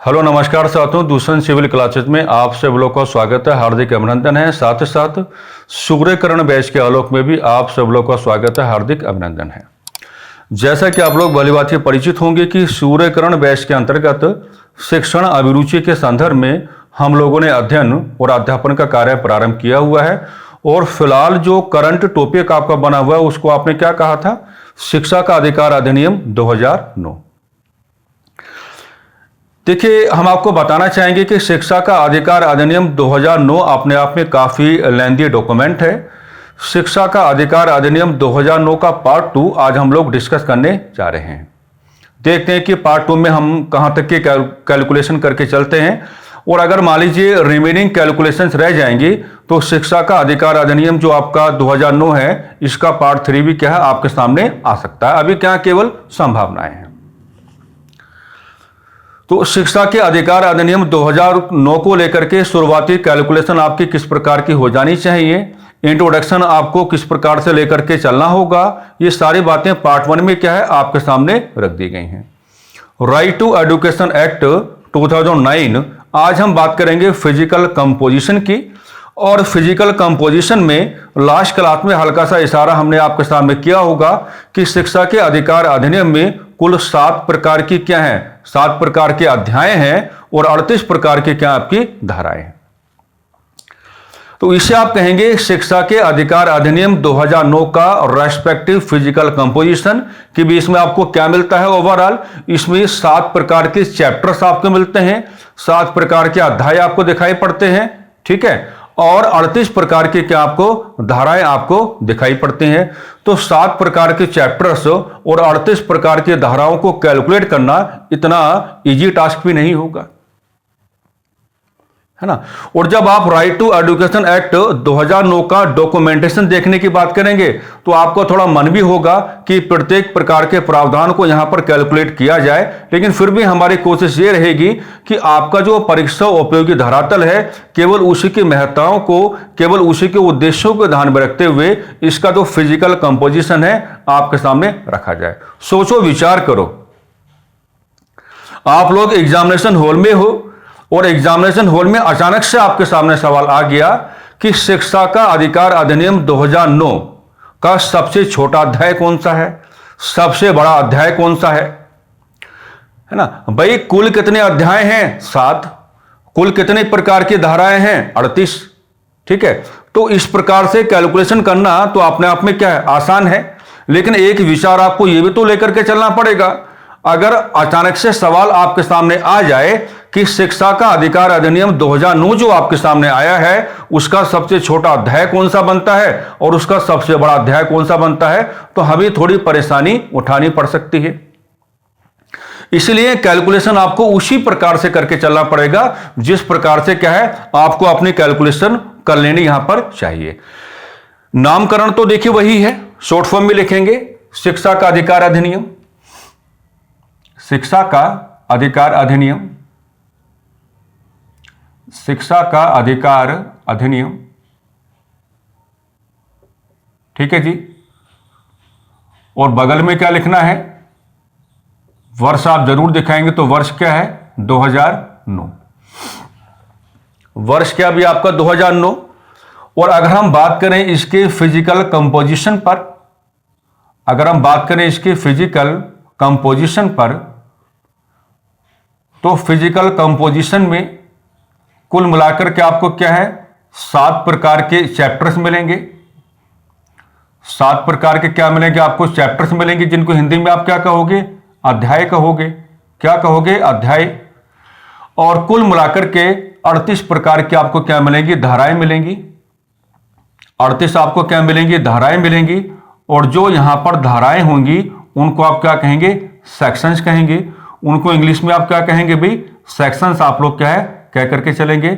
Hello नमस्कार साथियों, दूसरे सिविल क्लासेज में आप सब लोग का स्वागत है, हार्दिक अभिनंदन है। साथ ही साथ सूर्यकर्ण बैच के आलोक में भी आप सब लोग का स्वागत है, हार्दिक अभिनंदन है। जैसा कि आप लोग भली बात से परिचित होंगे कि सूर्यकर्ण बैच के अंतर्गत शिक्षण अभिरुचि के संदर्भ में हम लोगों ने अध्ययन और अध्यापन का कार्य प्रारंभ किया हुआ है। और फिलहाल जो करंट टॉपिक आपका बना हुआ है उसको आपने क्या कहा था? शिक्षा का अधिकार अधिनियम 2009। देखिए, हम आपको बताना चाहेंगे कि शिक्षा का अधिकार अधिनियम 2009 अपने आप में काफ़ी लेंथी डॉक्यूमेंट है। शिक्षा का अधिकार अधिनियम 2009 का पार्ट 2 आज हम लोग डिस्कस करने जा रहे हैं। देखते हैं कि पार्ट 2 में हम कहाँ तक की कैलकुलेशन करके चलते हैं, और अगर मान लीजिए रिमेनिंग कैलकुलेशंस रह जाएंगी तो शिक्षा का अधिकार अधिनियम जो आपका 2009 है, इसका पार्ट 3 भी क्या है आपके सामने आ सकता है। अभी क्या केवल संभावनाएं हैं। तो शिक्षा के अधिकार अधिनियम 2009 को लेकर के शुरुआती कैलकुलेशन आपकी किस प्रकार की हो जानी चाहिए, इंट्रोडक्शन आपको किस प्रकार से लेकर के चलना होगा, ये सारी बातें पार्ट 1 में क्या है आपके सामने रख दी गई हैं। राइट टू एजुकेशन एक्ट 2009, आज हम बात करेंगे फिजिकल कंपोजिशन की। और फिजिकल कंपोजिशन में लास्ट क्लास में हल्का सा इशारा हमने आपके सामने किया होगा कि शिक्षा के अधिकार अधिनियम में कुल 7 प्रकार की क्या है, 7 प्रकार के अध्याय हैं और 38 प्रकार की क्या आपकी धाराएं हैं। तो इसे आप कहेंगे शिक्षा के अधिकार अधिनियम 2009 का रेस्पेक्टिव फिजिकल कंपोजिशन, कि भी इसमें आपको क्या मिलता है ओवरऑल। इसमें 7 प्रकार के चैप्टर्स आपको मिलते हैं, 7 प्रकार के अध्याय आपको दिखाई पड़ते हैं, ठीक है, और 38 प्रकार के क्या आपको धाराएं आपको दिखाई पड़ती हैं। तो 7 प्रकार के चैप्टर्स और 38 प्रकार की धाराओं को कैलकुलेट करना इतना इजी टास्क भी नहीं होगा, है ना। और जब आप राइट टू एजुकेशन एक्ट 2009 का डॉक्यूमेंटेशन देखने की बात करेंगे तो आपको थोड़ा मन भी होगा कि प्रत्येक प्रकार के प्रावधान को यहां पर कैलकुलेट किया जाए, लेकिन फिर भी हमारी कोशिश ये रहेगी कि आपका जो परीक्षा उपयोगी धरातल है केवल उसी की महत्ताओं को, केवल उसी के उद्देश्यों को ध्यान में रखते हुए इसका जो फिजिकल कंपोजिशन है आपके सामने रखा जाए। सोचो, विचार करो, आप लोग एग्जामिनेशन हॉल में हो और एग्जामिनेशन हॉल में अचानक से आपके सामने सवाल आ गया कि शिक्षा का अधिकार अधिनियम 2009 का सबसे छोटा अध्याय कौन सा है, सबसे बड़ा अध्याय कौन सा है ना। भाई कुल कितने अध्याय हैं? 7। कुल कितने प्रकार की धाराएं हैं? 38, ठीक है। तो इस प्रकार से कैलकुलेशन करना तो अपने आप में क्या है, आसान है। लेकिन एक विचार आपको यह भी तो लेकर के चलना पड़ेगा, अगर अचानक से सवाल आपके सामने आ जाए कि शिक्षा का अधिकार अधिनियम 2009 जो आपके सामने आया है उसका सबसे छोटा अध्याय कौन सा बनता है और उसका सबसे बड़ा अध्याय कौन सा बनता है, तो हमें थोड़ी परेशानी उठानी पड़ सकती है। इसलिए कैलकुलेशन आपको उसी प्रकार से करके चलना पड़ेगा जिस प्रकार से क्या है आपको अपनी कैलकुलेशन कर लेनी यहां पर चाहिए। नामकरण तो देखिए वही है, शॉर्ट फॉर्म में लिखेंगे शिक्षा का अधिकार अधिनियम, शिक्षा का अधिकार अधिनियम, शिक्षा का अधिकार अधिनियम, ठीक है जी। और बगल में क्या लिखना है, वर्ष आप जरूर दिखाएंगे, तो वर्ष क्या है 2009, वर्ष क्या भी आपका 2009। और अगर हम बात करें इसके फिजिकल कंपोजिशन पर, अगर हम बात करें इसके फिजिकल कंपोजिशन पर, तो फिजिकल कंपोजिशन में कुल मिलाकर के आपको क्या है 7 प्रकार के चैप्टर्स मिलेंगे। 7 प्रकार के क्या मिलेंगे आपको, चैप्टर्स मिलेंगे, जिनको हिंदी में आप क्या कहोगे, अध्याय कहोगे। क्या कहोगे, अध्याय। और कुल मिलाकर के 38 प्रकार की आपको क्या मिलेंगी, धाराएं मिलेंगी। 38 आपको क्या मिलेंगी, धाराएं मिलेंगी। और जो यहां पर धाराएं होंगी उनको आप क्या कहेंगे, सेक्शंस कहेंगे। उनको इंग्लिश में आप क्या कहेंगे भाई, सेक्शंस आप लोग क्या है कह करके चलेंगे।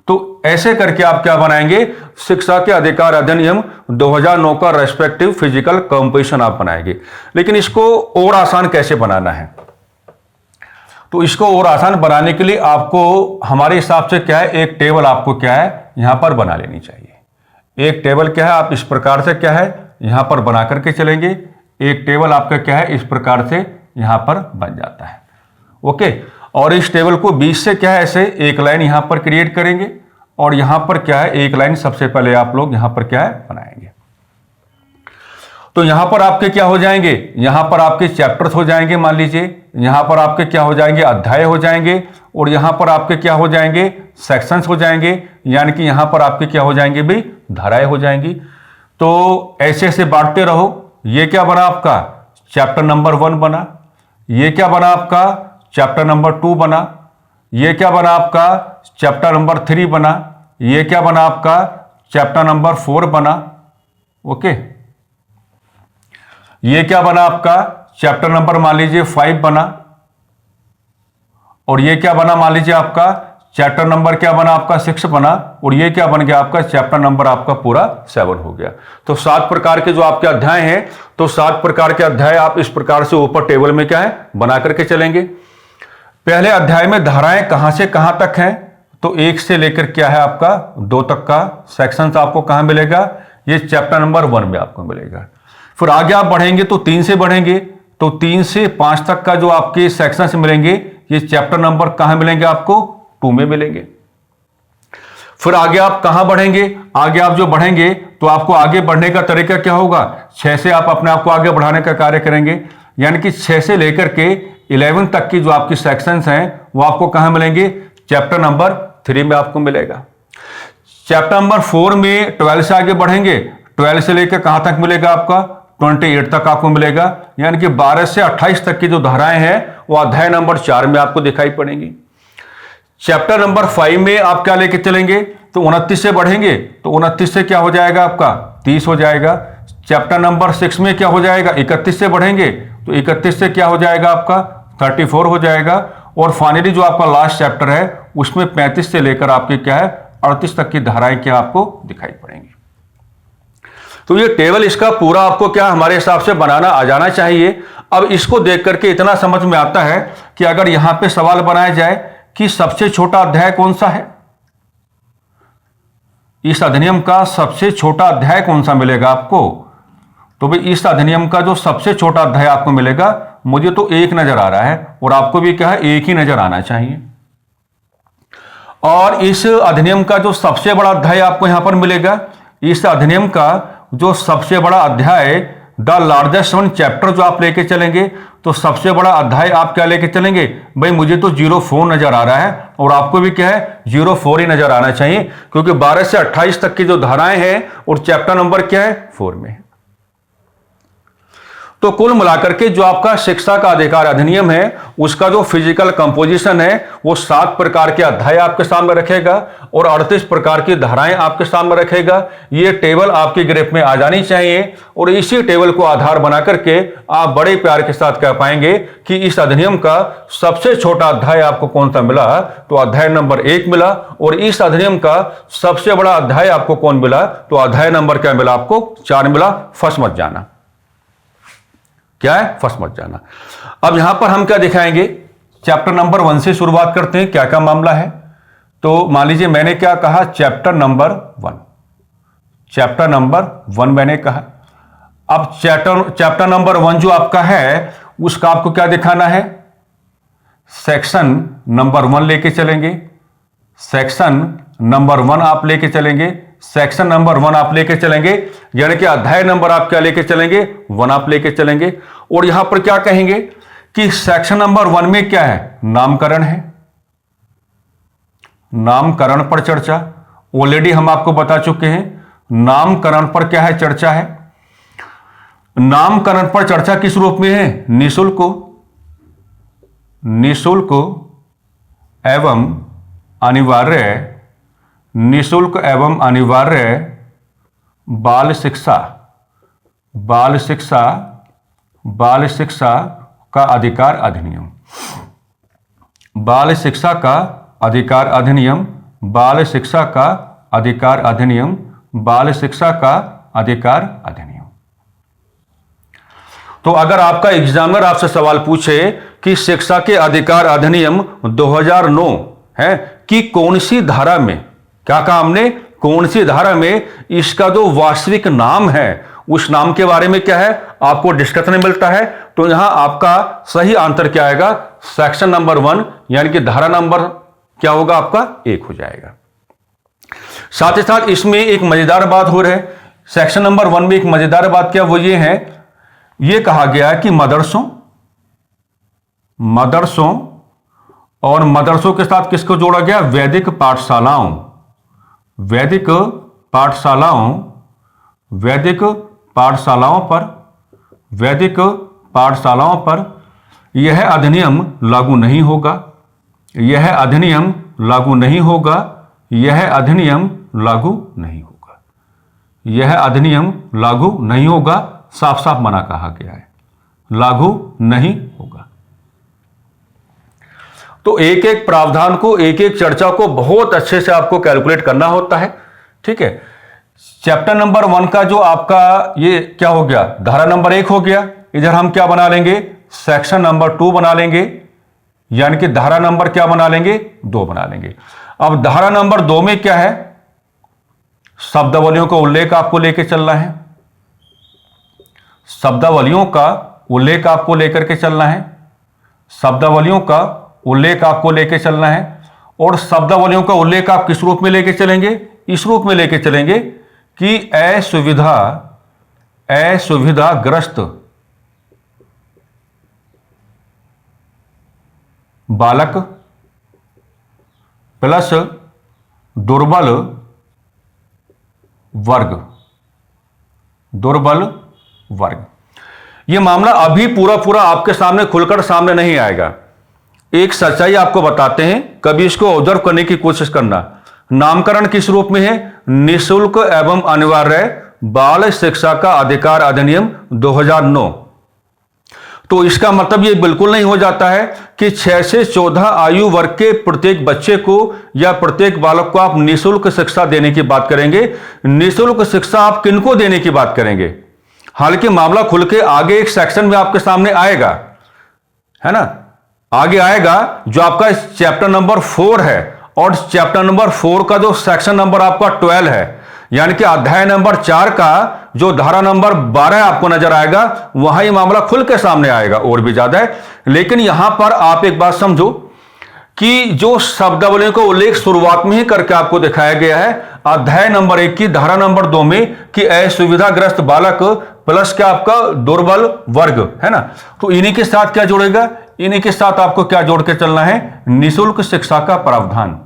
तो ऐसे करके आप क्या बनाएंगे, शिक्षा के अधिकार अधिनियम 2009 का रेस्पेक्टिव फिजिकल कंपोजिशन आप बनाएंगे। लेकिन इसको और आसान कैसे बनाना है, तो इसको और आसान बनाने के लिए आपको हमारे हिसाब से क्या है, एक टेबल आपको क्या है यहां पर बना लेनी चाहिए। एक टेबल क्या है आप इस प्रकार से क्या है यहां पर बना करके चलेंगे। एक टेबल आपका क्या है इस प्रकार से यहां पर बन जाता है। ओके, और इस टेबल को बीच से क्या है ऐसे एक लाइन यहां पर क्रिएट करेंगे और यहां पर क्या है एक लाइन सबसे पहले आप लोग यहां पर क्या है बनाएंगे। तो यहां पर आपके क्या हो जाएंगे, यहां पर आपके चैप्टर्स हो जाएंगे, मान लीजिए यहां पर आपके क्या हो जाएंगे अध्याय हो जाएंगे और यहां पर आपके क्या हो जाएंगे सेक्शंस हो जाएंगे, यानी कि यहां पर आपके क्या हो जाएंगे भाई धाराएं हो जाएंगी। तो ऐसे ऐसे बांटते रहो। ये क्या बना आपका चैप्टर नंबर 1 बना, ये क्या बना आपका चैप्टर नंबर 2 बना, ये क्या बना आपका चैप्टर नंबर 3 बना, ये क्या बना आपका चैप्टर नंबर 4 बना। ओके, ये क्या बना आपका चैप्टर नंबर मान लीजिए 5 बना और ये क्या बना मान लीजिए आपका चैप्टर नंबर क्या बना आपका 6 बना और ये क्या बन गया आपका चैप्टर नंबर आपका पूरा 7 हो गया। तो 7 प्रकार के जो आपके अध्याय हैं, तो 7 प्रकार के अध्याय आप इस प्रकार से ऊपर टेबल में क्या है बना करके चलेंगे। पहले अध्याय में धाराएं कहां से कहां तक हैं, तो 1 से लेकर क्या है आपका 2 तक का सेक्शन आपको कहां मिलेगा, ये चैप्टर नंबर 1 में आपको मिलेगा। फिर आगे आप बढ़ेंगे तो 3 से बढ़ेंगे तो 3 से 5 तक का जो आपके सेक्शंस मिलेंगे ये चैप्टर नंबर कहां मिलेंगे आपको 2 में मिलेंगे। फिर आगे आप कहां बढ़ेंगे, आगे आप जो बढ़ेंगे तो आपको आगे बढ़ने का तरीका क्या होगा, 6 से आप अपने आप को आगे बढ़ाने का कार्य करेंगे, यानी कि 6 से लेकर के 11 तक की जो आपकी सेक्शंस हैं वो आपको कहां मिलेंगे चैप्टर नंबर 3 में आपको मिलेगा। चैप्टर नंबर 4 में 12 से आगे बढ़ेंगे, 12 से लेकर कहां तक मिलेगा आपका 28 तक आपको मिलेगा, यानी कि 12 से 28 तक की जो धाराएं हैं वो अध्याय नंबर 4 में आपको दिखाई पड़ेंगी। चैप्टर नंबर 5 में आप क्या लेके चलेंगे, तो 29 से बढ़ेंगे तो 29 से क्या हो जाएगा आपका 30 हो जाएगा। चैप्टर नंबर 6 में क्या हो जाएगा 31 से बढ़ेंगे तो 31 से क्या हो जाएगा आपका 34 हो जाएगा। और फाइनली जो आपका लास्ट चैप्टर है उसमें 35 से लेकर आपके क्या है 38 तक की धाराएं क्या आपको दिखाई पड़ेंगी। तो ये टेबल इसका पूरा आपको क्या हमारे हिसाब से बनाना आ जाना चाहिए। अब इसको देख करके इतना समझ में आता है कि अगर यहां पे सवाल बनाया जाए कि सबसे छोटा अध्याय कौन सा है, इस अधिनियम का सबसे छोटा अध्याय कौन सा मिलेगा आपको, तो भाई इस अधिनियम का जो सबसे छोटा अध्याय आपको मिलेगा, मुझे तो 1 नजर आ रहा है और आपको भी क्या है 1 ही नजर आना चाहिए। और इस अधिनियम का जो सबसे बड़ा अध्याय आपको यहां पर मिलेगा, इस अधिनियम का जो सबसे बड़ा अध्याय द लार्जेस्ट वन चैप्टर जो आप लेके चलेंगे, तो सबसे बड़ा अध्याय आप क्या लेके चलेंगे, भाई मुझे तो 04 नजर आ रहा है और आपको भी क्या है 04 ही नजर आना चाहिए, क्योंकि 12 से 28 तक की जो धाराएं हैं और चैप्टर नंबर क्या है 4 में है। तो कुल मिलाकर के जो आपका शिक्षा का अधिकार अधिनियम है उसका जो फिजिकल कंपोजिशन है वो 7 प्रकार के अध्याय आपके सामने रखेगा और 38 प्रकार की धाराएं आपके सामने रखेगा। ये टेबल आपकी ग्रिप में आ जानी चाहिए और इसी टेबल को आधार बना करके आप बड़े प्यार के साथ कह पाएंगे कि इस अधिनियम का सबसे छोटा अध्याय आपको कौन सा मिला, तो अध्याय नंबर 1 मिला। और इस अधिनियम का सबसे बड़ा अध्याय आपको कौन मिला, तो अध्याय नंबर क्या मिला आपको 4 मिला। फंस मत जाना, क्या है फंस मत जाना। अब यहां पर हम क्या दिखाएंगे, चैप्टर नंबर 1 से शुरुआत करते हैं, क्या क्या मामला है। तो मान लीजिए मैंने क्या कहा चैप्टर नंबर 1, चैप्टर नंबर 1 मैंने कहा। अब चैप्टर नंबर 1 जो आपका है उसका आपको क्या दिखाना है, सेक्शन नंबर 1 लेके चलेंगे, सेक्शन नंबर 1 आप लेके चलेंगे, सेक्शन नंबर 1 आप लेके चलेंगे, यानी कि अध्याय नंबर आप क्या लेके चलेंगे 1 आप लेके चलेंगे। और यहां पर क्या कहेंगे कि सेक्शन नंबर 1 में क्या है, नामकरण है, नामकरण पर चर्चा। ऑलरेडी हम आपको बता चुके हैं नामकरण पर क्या है चर्चा है। नामकरण पर चर्चा किस रूप में है, निःशुल्क, निःशुल्क एवं अनिवार्य, निःशुल्क एवं अनिवार्य बाल शिक्षा, बाल शिक्षा, बाल शिक्षा का अधिकार अधिनियम, बाल शिक्षा का अधिकार अधिनियम, बाल शिक्षा का अधिकार अधिनियम, बाल शिक्षा का अधिकार अधिनियम। तो अगर आपका एग्जामिनर आपसे सवाल पूछे कि शिक्षा के अधिकार अधिनियम 2009 है कि कौन सी धारा में, क्या कहा हमने, कौन सी धारा में इसका जो वास्तविक नाम है उस नाम के बारे में क्या है आपको डिस्कशन मिलता है। तो यहां आपका सही आंसर क्या आएगा, सेक्शन नंबर 1 यानी कि धारा नंबर क्या होगा आपका 1 हो जाएगा। साथ ही साथ इसमें एक मजेदार बात हो रही है, सेक्शन नंबर 1 में एक मजेदार बात क्या वो ये है, ये कहा गया है कि मदरसों और मदरसों के साथ किसको जोड़ा गया, वैदिक पाठशालाओं, वैदिक पाठशालाओं पर यह अधिनियम लागू नहीं होगा, यह अधिनियम लागू नहीं होगा, यह अधिनियम लागू नहीं होगा, यह अधिनियम लागू नहीं होगा, साफ साफ मना कहा गया है, लागू नहीं होगा। तो एक एक प्रावधान को, एक एक चर्चा को बहुत अच्छे से आपको कैलकुलेट करना होता है, ठीक है। चैप्टर नंबर 1 का जो आपका ये क्या हो गया, धारा नंबर 1 हो गया, इधर हम क्या बना लेंगे, सेक्शन नंबर 2 बना लेंगे, यानी कि धारा नंबर क्या बना लेंगे, 2 बना लेंगे। अब धारा नंबर 2 में क्या है, शब्दावलियों का उल्लेख आपको लेके चलना है, शब्दावलियों का उल्लेख आपको लेकर के चलना है, शब्दावलियों का उल्लेख आपको लेके चलना है। और शब्दावलियों का उल्लेख आप किस रूप में लेके चलेंगे, इस रूप में लेके चलेंगे कि असुविधाग्रस्त बालक प्लस दुर्बल वर्ग। यह मामला अभी पूरा आपके सामने खुलकर सामने नहीं आएगा। एक सच्चाई आपको बताते हैं, कभी इसको ऑब्जर्व करने की कोशिश करना। नामकरण किस रूप में है, निःशुल्क एवं अनिवार्य बाल शिक्षा का अधिकार अधिनियम 2009। तो इसका मतलब ये बिल्कुल नहीं हो जाता है कि 6 से 14 आयु वर्ग के प्रत्येक बच्चे को या प्रत्येक बालक को आप निःशुल्क शिक्षा देने की बात करेंगे। निःशुल्क शिक्षा आप किनको देने की बात करेंगे, हालांकि मामला खुल के आगे एक सेक्शन में आपके सामने आएगा, है ना, आगे आएगा जो आपका चैप्टर नंबर 4 है। और चैप्टर नंबर 4 का जो सेक्शन नंबर आपका 12 है, यानी कि अध्याय नंबर 4 का जो धारा नंबर 12 आपको नजर आएगा, वहां ये मामला खुल के सामने आएगा और भी ज्यादा है। लेकिन यहां पर आप एक बात समझो कि जो शब्दावलियों का उल्लेख शुरुआत में ही करके आपको दिखाया गया है अध्याय नंबर 1 की धारा नंबर 2 में कि असुविधाग्रस्त बालक प्लस क्या आपका दुर्बल वर्ग, है ना। तो इन्हीं के साथ क्या जोड़ेगा, इन्हीं के साथ आपको क्या जोड़ के चलना है, निःशुल्क शिक्षा का प्रावधान,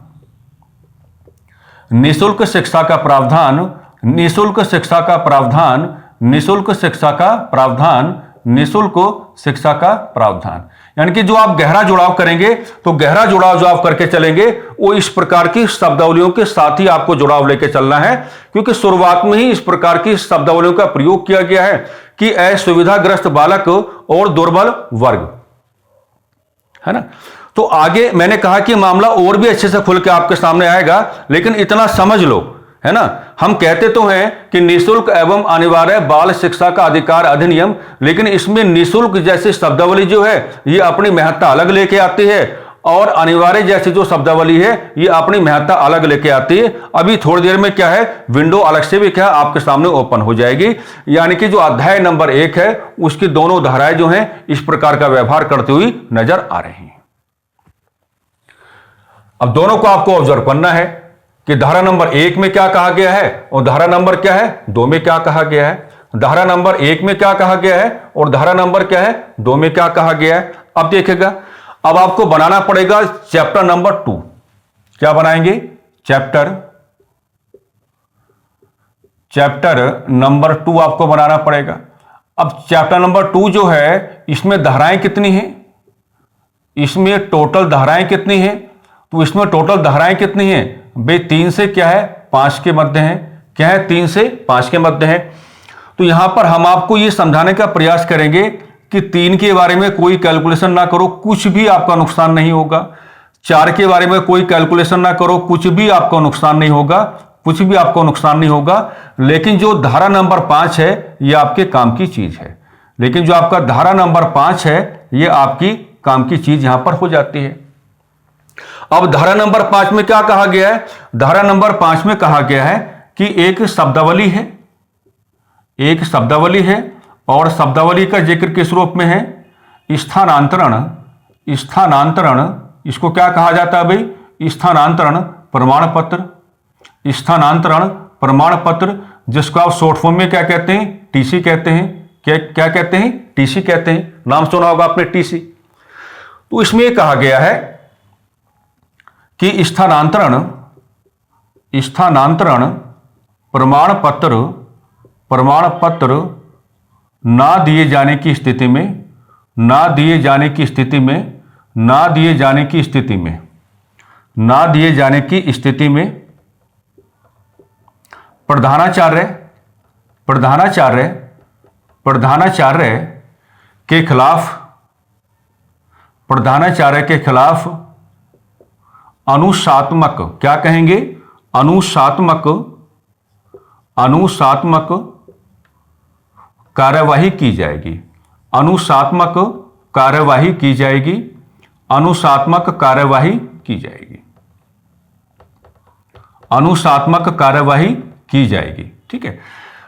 निःशुल्क शिक्षा का प्रावधान, निःशुल्क शिक्षा का प्रावधान, निःशुल्क शिक्षा का प्रावधान, निःशुल्क शिक्षा का प्रावधान। यानी कि जो आप गहरा जुड़ाव करेंगे, तो गहरा जुड़ाव जो आप करके चलेंगे वो इस प्रकार की शब्दावलियों के साथ ही आपको जुड़ाव लेके चलना है, क्योंकि शुरुआत में ही इस प्रकार की शब्दावलियों का प्रयोग किया गया है कि असुविधाग्रस्त बालक और दुर्बल वर्ग, है ना। तो आगे मैंने कहा कि मामला और भी अच्छे से खुल के आपके सामने आएगा, लेकिन इतना समझ लो, है ना, हम कहते तो हैं कि निःशुल्क एवं अनिवार्य बाल शिक्षा का अधिकार अधिनियम, लेकिन इसमें निःशुल्क जैसी शब्दावली जो है ये अपनी महत्ता अलग लेके आती है, और अनिवार्य जैसी जो शब्दावली है ये अपनी महत्ता अलग लेके आती है। अभी थोड़ी देर में क्या है, विंडो अलग से भी क्या आपके सामने ओपन हो जाएगी, यानी कि जो अध्याय नंबर 1 है उसकी दोनों धाराएं जो हैं इस प्रकार का व्यवहार करती हुई नजर आ रही हैं। अब दोनों को आपको ऑब्जर्व करना है कि धारा नंबर 1 में क्या कहा गया है और धारा नंबर क्या है 2 में क्या कहा गया है, धारा नंबर 1 में क्या कहा गया है और धारा नंबर क्या है 2 में क्या कहा गया है। अब देखिएगा, अब आपको बनाना पड़ेगा चैप्टर नंबर 2। क्या बनाएंगे, चैप्टर नंबर 2 आपको बनाना पड़ेगा। अब चैप्टर नंबर 2 जो है इसमें धाराएं कितनी हैं, इसमें टोटल धाराएं कितनी हैं, तो इसमें टोटल धाराएं कितनी हैं भाई, 3 से क्या है 5 के मध्य है, क्या है 3 से 5 के मध्य है। तो यहां पर हम आपको यह समझाने का प्रयास करेंगे कि 3 के बारे में कोई कैलकुलेशन ना करो, कुछ भी आपका नुकसान नहीं होगा। 4 के बारे में कोई कैलकुलेशन ना करो, कुछ भी आपको नुकसान नहीं होगा, कुछ भी आपको नुकसान नहीं होगा। लेकिन जो धारा नंबर 5 है यह आपके काम की चीज है, लेकिन जो आपका धारा नंबर 5 है यह आपकी काम की चीज यहां पर हो जाती है। अब धारा नंबर 5 में क्या कहा गया है, धारा नंबर 5 में कहा गया है कि एक शब्दावली है, एक शब्दावली है और शब्दावली का जिक्र किस रूप में है? स्थानांतरण। स्थानांतरण, इसको क्या कहा जाता है भाई? स्थानांतरण प्रमाण पत्र। स्थानांतरण प्रमाण पत्र, जिसको आप शॉर्ट फॉर्म में क्या कहते हैं? टीसी कहते हैं। क्या कहते हैं? टीसी कहते हैं। नाम सुना होगा आपने टीसी। तो इसमें यह कहा गया है कि स्थानांतरण प्रमाण पत्र ना दिए जाने की स्थिति में प्रधानाचार्य के खिलाफ अनुशात्मक, क्या कहेंगे? अनुशात्मक कार्यवाही की जाएगी। अनुशात्मक कार्यवाही की जाएगी। अनुशात्मक कार्यवाही की जाएगी। अनुशात्मक कार्यवाही की जाएगी। ठीक है।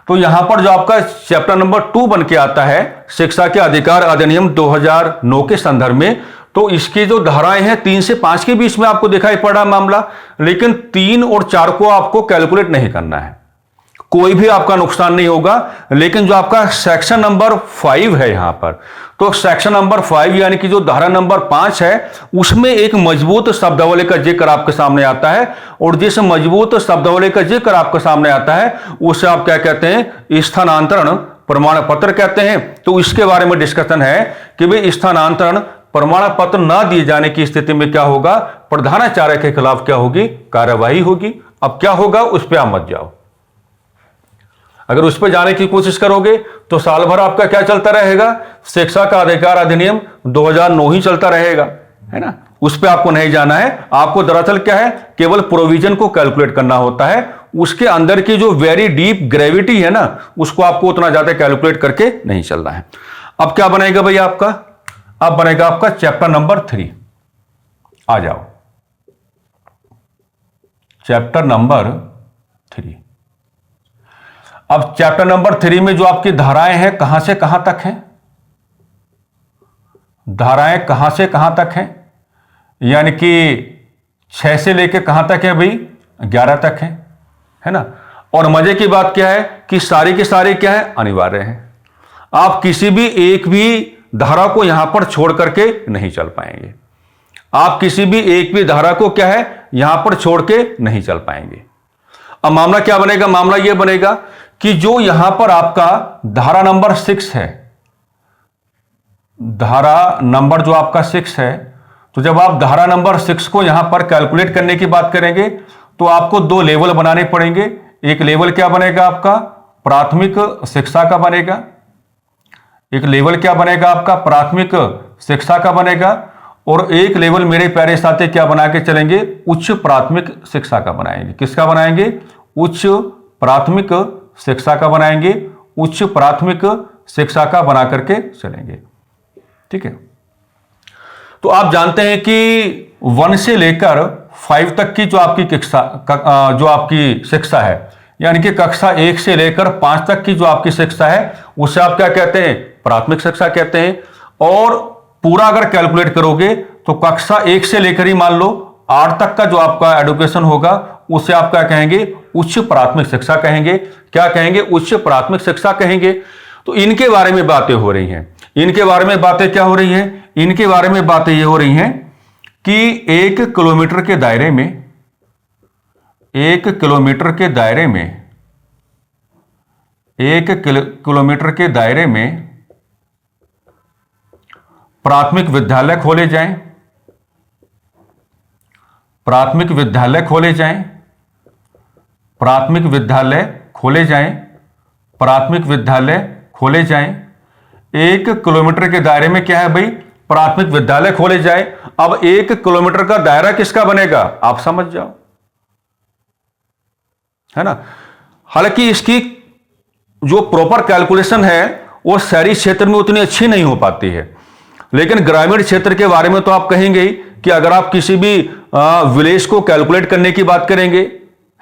तो यहां पर जो आपका चैप्टर नंबर 2 बन के आता है शिक्षा के अधिकार अधिनियम 2009 के संदर्भ में, तो इसकी जो धाराएं हैं 3 से 5 के बीच में आपको दिखाई पड़ा मामला, लेकिन 3 और 4 को आपको कैलकुलेट नहीं करना है, कोई भी आपका नुकसान नहीं होगा। लेकिन जो आपका सेक्शन नंबर 5 है यहां पर, तो सेक्शन नंबर 5 यानी कि जो धारा नंबर 5 है, उसमें एक मजबूत शब्दावली का जिक्र आपके सामने आता है, और जिस मजबूत शब्दावली का जिक्र आपके सामने आता है उसे आप क्या कहते हैं? स्थानांतरण प्रमाण पत्र कहते हैं। तो इसके बारे में डिस्कशन है कि भाई स्थानांतरण प्रमाण पत्र ना दिए जाने की स्थिति में क्या होगा? प्रधानाचार्य के खिलाफ क्या होगी? कार्यवाही होगी। अब क्या होगा उस पर आप मत जाओ। अगर उस पर जाने की कोशिश करोगे तो साल भर आपका क्या चलता रहेगा? शिक्षा का अधिकार अधिनियम 2009 ही चलता रहेगा, है ना। उस पर आपको नहीं जाना है। आपको दरअसल क्या है? केवल प्रोविजन को कैलकुलेट करना होता है। उसके अंदर की जो वेरी डीप ग्रेविटी है ना, उसको आपको उतना ज्यादा कैलकुलेट करके नहीं चलना है। अब क्या बनेगा भाई आपका? अब बनेगा आपका चैप्टर नंबर 3। आ जाओ, चैप्टर नंबर 3। अब चैप्टर नंबर 3 में जो आपकी धाराएं हैं कहां से कहां तक हैं? धाराएं कहां से कहां तक हैं? यानी कि 6 से लेकर कहां तक है भाई? 11 तक है ना। और मजे की बात क्या है कि सारी की सारी क्या है? अनिवार्य है। आप किसी भी एक भी धारा को यहां पर छोड़ करके नहीं चल पाएंगे। आप किसी भी एक भी धारा को क्या है? यहां पर छोड़ के नहीं चल पाएंगे। अब मामला क्या बनेगा? मामला यह बनेगा कि जो यहां पर आपका धारा नंबर 6 है, धारा नंबर जो आपका 6 है, तो जब आप धारा नंबर 6 को यहां पर कैलकुलेट करने की बात करेंगे तो आपको 2 लेवल बनाने पड़ेंगे। एक लेवल क्या बनेगा आपका? प्राथमिक शिक्षा का बनेगा। एक लेवल क्या बनेगा आपका? प्राथमिक शिक्षा का बनेगा। और एक लेवल मेरे प्यारे साथी क्या बना के चलेंगे? उच्च प्राथमिक शिक्षा का बनाएंगे। किसका बनाएंगे? उच्च प्राथमिक शिक्षा का बनाएंगे। उच्च प्राथमिक शिक्षा का बना करके चलेंगे। ठीक है। तो आप जानते हैं कि 1 से लेकर 5 तक की जो आपकी शिक्षा है, यानी कि कक्षा 1 से लेकर 5 तक की जो आपकी शिक्षा है, उसे आप क्या कहते हैं? प्राथमिक शिक्षा कहते हैं। और पूरा अगर कैलकुलेट करोगे तो कक्षा 1 से लेकर ही मान लो 8 तक का जो आपका एजुकेशन होगा उसे आप क्या कहेंगे? उच्च प्राथमिक शिक्षा कहेंगे। क्या कहेंगे? उच्च प्राथमिक शिक्षा कहेंगे। तो इनके बारे में बातें हो रही हैं। इनके बारे में बातें क्या हो रही हैं? इनके बारे में बातें ये हो रही हैं कि 1 किलोमीटर के दायरे में 1 किलोमीटर के दायरे में 1 किलोमीटर के दायरे में प्राथमिक विद्यालय खोले जाएं। प्राथमिक विद्यालय खोले जाएं। प्राथमिक विद्यालय खोले जाएं। प्राथमिक विद्यालय खोले जाएं। 1 किलोमीटर के दायरे में क्या है भाई? प्राथमिक विद्यालय खोले जाए। अब 1 किलोमीटर का दायरा किसका बनेगा? आप समझ जाओ, है ना। हालांकि इसकी जो प्रॉपर कैलकुलेशन है वो शहरी क्षेत्र में उतनी अच्छी नहीं हो पाती है, लेकिन ग्रामीण क्षेत्र के बारे में तो आप कहेंगे कि अगर आप किसी भी विलेज को कैलकुलेट करने की बात करेंगे,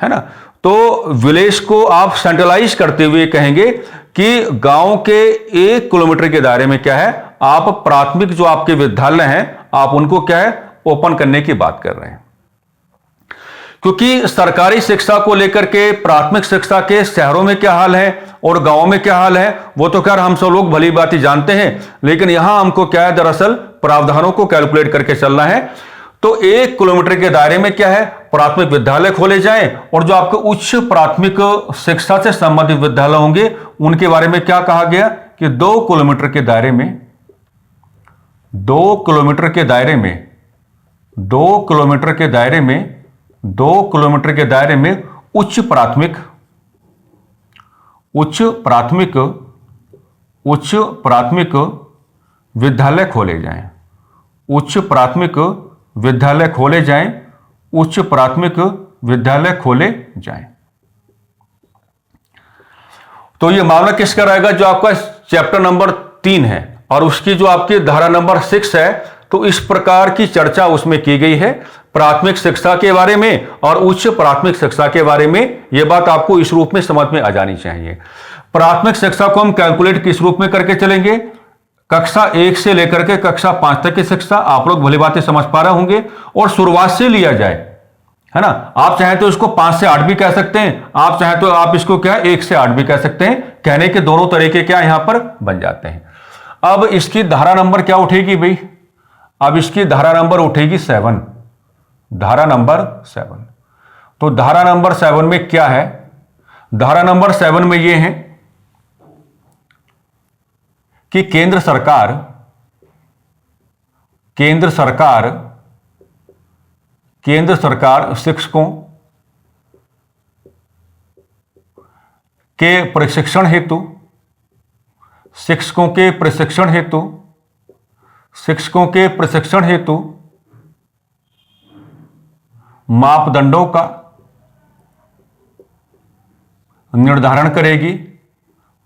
है ना, तो विलेज को आप सेंट्रलाइज करते हुए कहेंगे कि गांव के 1 किलोमीटर के दायरे में क्या है, आप प्राथमिक जो आपके विद्यालय हैं आप उनको क्या है ओपन करने की बात कर रहे हैं। क्योंकि सरकारी शिक्षा को लेकर के प्राथमिक शिक्षा के शहरों में क्या हाल है और गांवों में क्या हाल है वो तो खैर हम सब लोग भली बात जानते हैं, लेकिन यहां हमको क्या है दरअसल प्रावधानों को कैलकुलेट करके चलना है। तो 1 किलोमीटर के दायरे में क्या है प्राथमिक विद्यालय खोले जाएं और जो आपके उच्च प्राथमिक शिक्षा से संबंधित विद्यालय होंगे उनके बारे में क्या कहा गया कि 2 किलोमीटर के दायरे में 2 किलोमीटर के दायरे में 2 किलोमीटर के दायरे में 2 किलोमीटर के दायरे में उच्च प्राथमिक विद्यालय खोले जाएं, उच्च प्राथमिक विद्यालय खोले जाएं, उच्च प्राथमिक विद्यालय खोले जाएं। तो यह मामला किसका रहेगा, जो आपका चैप्टर नंबर 3 है और उसकी जो आपकी धारा नंबर 6 है। तो इस प्रकार की चर्चा उसमें की गई है प्राथमिक शिक्षा के बारे में और उच्च प्राथमिक शिक्षा के बारे में। यह बात आपको इस रूप में समझ में आ जानी चाहिए। प्राथमिक शिक्षा को हम कैलकुलेट किस रूप में करके चलेंगे, कक्षा 1 से लेकर के कक्षा 5 तक की शिक्षा आप लोग भली बातें समझ पा रहे होंगे और शुरुआत से लिया जाए, है ना। आप चाहे तो इसको 5 से 8 भी कह सकते हैं, आप चाहे तो आप इसको क्या 1 से 8 भी कह सकते हैं। कहने के दोनों तरीके क्या यहां पर बन जाते हैं। अब इसकी धारा नंबर क्या उठेगी भाई, अब इसकी धारा नंबर उठेगी 7, धारा नंबर 7। तो धारा नंबर 7 में क्या है, धारा नंबर 7 में यह है कि केंद्र सरकार शिक्षकों के प्रशिक्षण हेतु मापदंडों का निर्धारण करेगी,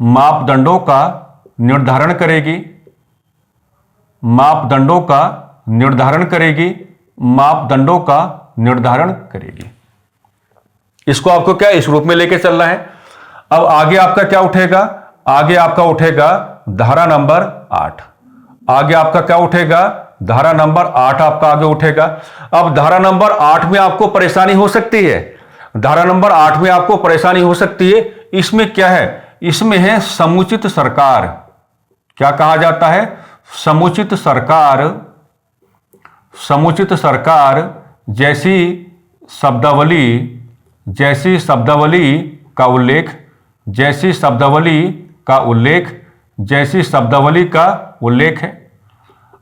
मापदंडों का निर्धारण करेगी, मापदंडों का निर्धारण करेगी, मापदंडों का निर्धारण करेगी। इसको आपको क्या इस रूप में लेके चलना है। अब आगे आपका क्या उठेगा, आगे आपका उठेगा धारा नंबर 8। आगे आपका क्या उठेगा, धारा नंबर 8 आपका आगे उठेगा। अब धारा नंबर 8 में आपको परेशानी हो सकती है, धारा नंबर 8 में आपको परेशानी हो सकती है। इसमें क्या है, इसमें है समुचित सरकार। क्या कहा जाता है, समुचित सरकार, समुचित सरकार जैसी शब्दावली का उल्लेख, जैसी शब्दावली का उल्लेख, जैसी शब्दावली का उल्लेख है।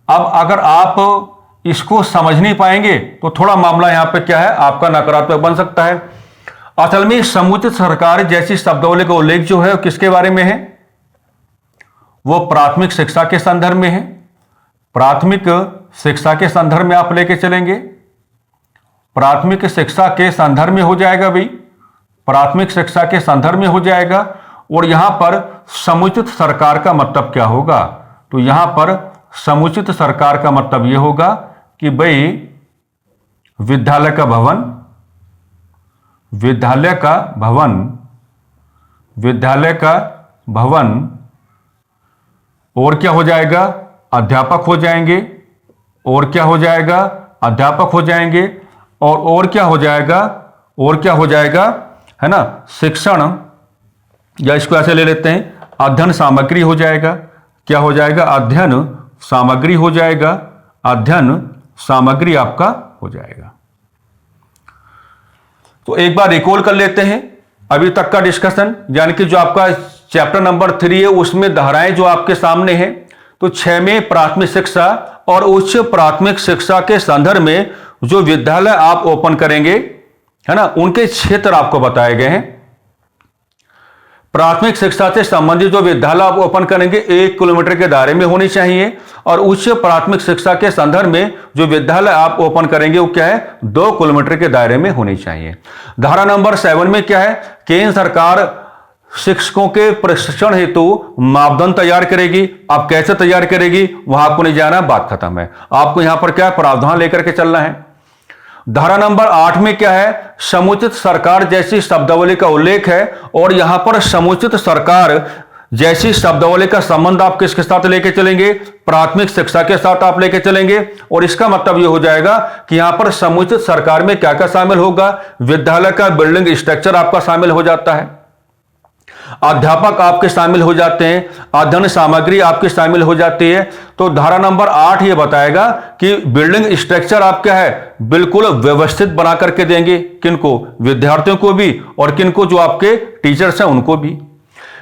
अब अगर आप इसको समझ नहीं पाएंगे तो थोड़ा मामला यहां पे क्या है आपका नकारात्मक बन सकता है। असल में समुचित सरकार जैसी शब्दावली का उल्लेख जो है किसके बारे में है, वो प्राथमिक शिक्षा के संदर्भ में है। प्राथमिक शिक्षा के संदर्भ में आप लेके चलेंगे, प्राथमिक शिक्षा के संदर्भ में हो जाएगा भाई, प्राथमिक शिक्षा के संदर्भ में हो जाएगा। और यहां पर समुचित सरकार का मतलब क्या होगा, तो यहां पर समुचित सरकार का मतलब यह होगा कि भाई विद्यालय का भवन, विद्यालय का भवन, विद्यालय का भवन, और क्या हो जाएगा, अध्यापक हो जाएंगे, और क्या हो जाएगा, अध्यापक हो जाएंगे, और क्या हो जाएगा, और क्या हो जाएगा, है ना, शिक्षण, या इसको ऐसे ले लेते हैं अध्ययन सामग्री हो जाएगा। क्या हो जाएगा, अध्ययन सामग्री हो जाएगा, अध्ययन सामग्री आपका हो जाएगा। तो एक बार रिकॉल कर लेते हैं अभी तक का डिस्कशन, यानी कि जो आपका चैप्टर नंबर 3 है उसमें धाराएं जो आपके सामने हैं। तो 6 में प्राथमिक शिक्षा और उच्च प्राथमिक शिक्षा के संदर्भ में जो विद्यालय आप ओपन करेंगे, है ना, उनके क्षेत्र आपको बताए गए हैं। प्राथमिक शिक्षा से संबंधित जो विद्यालय आप ओपन करेंगे 1 किलोमीटर के दायरे में होनी चाहिए, और उच्च प्राथमिक शिक्षा के संदर्भ में जो विद्यालय आप ओपन करेंगे वो क्या है, 2 किलोमीटर के दायरे में होनी चाहिए। धारा नंबर 7 में क्या है, केंद्र सरकार शिक्षकों के प्रशिक्षण हेतु मापदंड तैयार करेगी। आप कैसे तैयार करेगी वहां आपको नहीं जाना, बात खत्म है। आपको यहां पर क्या है, प्रावधान लेकर के चलना है। धारा नंबर 8 में क्या है, समुचित सरकार जैसी शब्दावली का उल्लेख है, और यहां पर समुचित सरकार जैसी शब्दावली का संबंध आप किसके साथ लेके चलेंगे, प्राथमिक शिक्षा के साथ आप लेके चलेंगे। और इसका मतलब यह हो जाएगा कि यहां पर समुचित सरकार में क्या क्या शामिल होगा, विद्यालय का बिल्डिंग स्ट्रक्चर आपका शामिल हो जाता है, अध्यापक आपके शामिल हो जाते हैं, अध्ययन सामग्री आपकी शामिल हो जाती है। तो धारा नंबर 8 यह बताएगा कि बिल्डिंग स्ट्रक्चर आप क्या है, बिल्कुल व्यवस्थित बना करके देंगे, किनको, विद्यार्थियों को भी और किनको, जो आपके टीचर्स हैं उनको भी।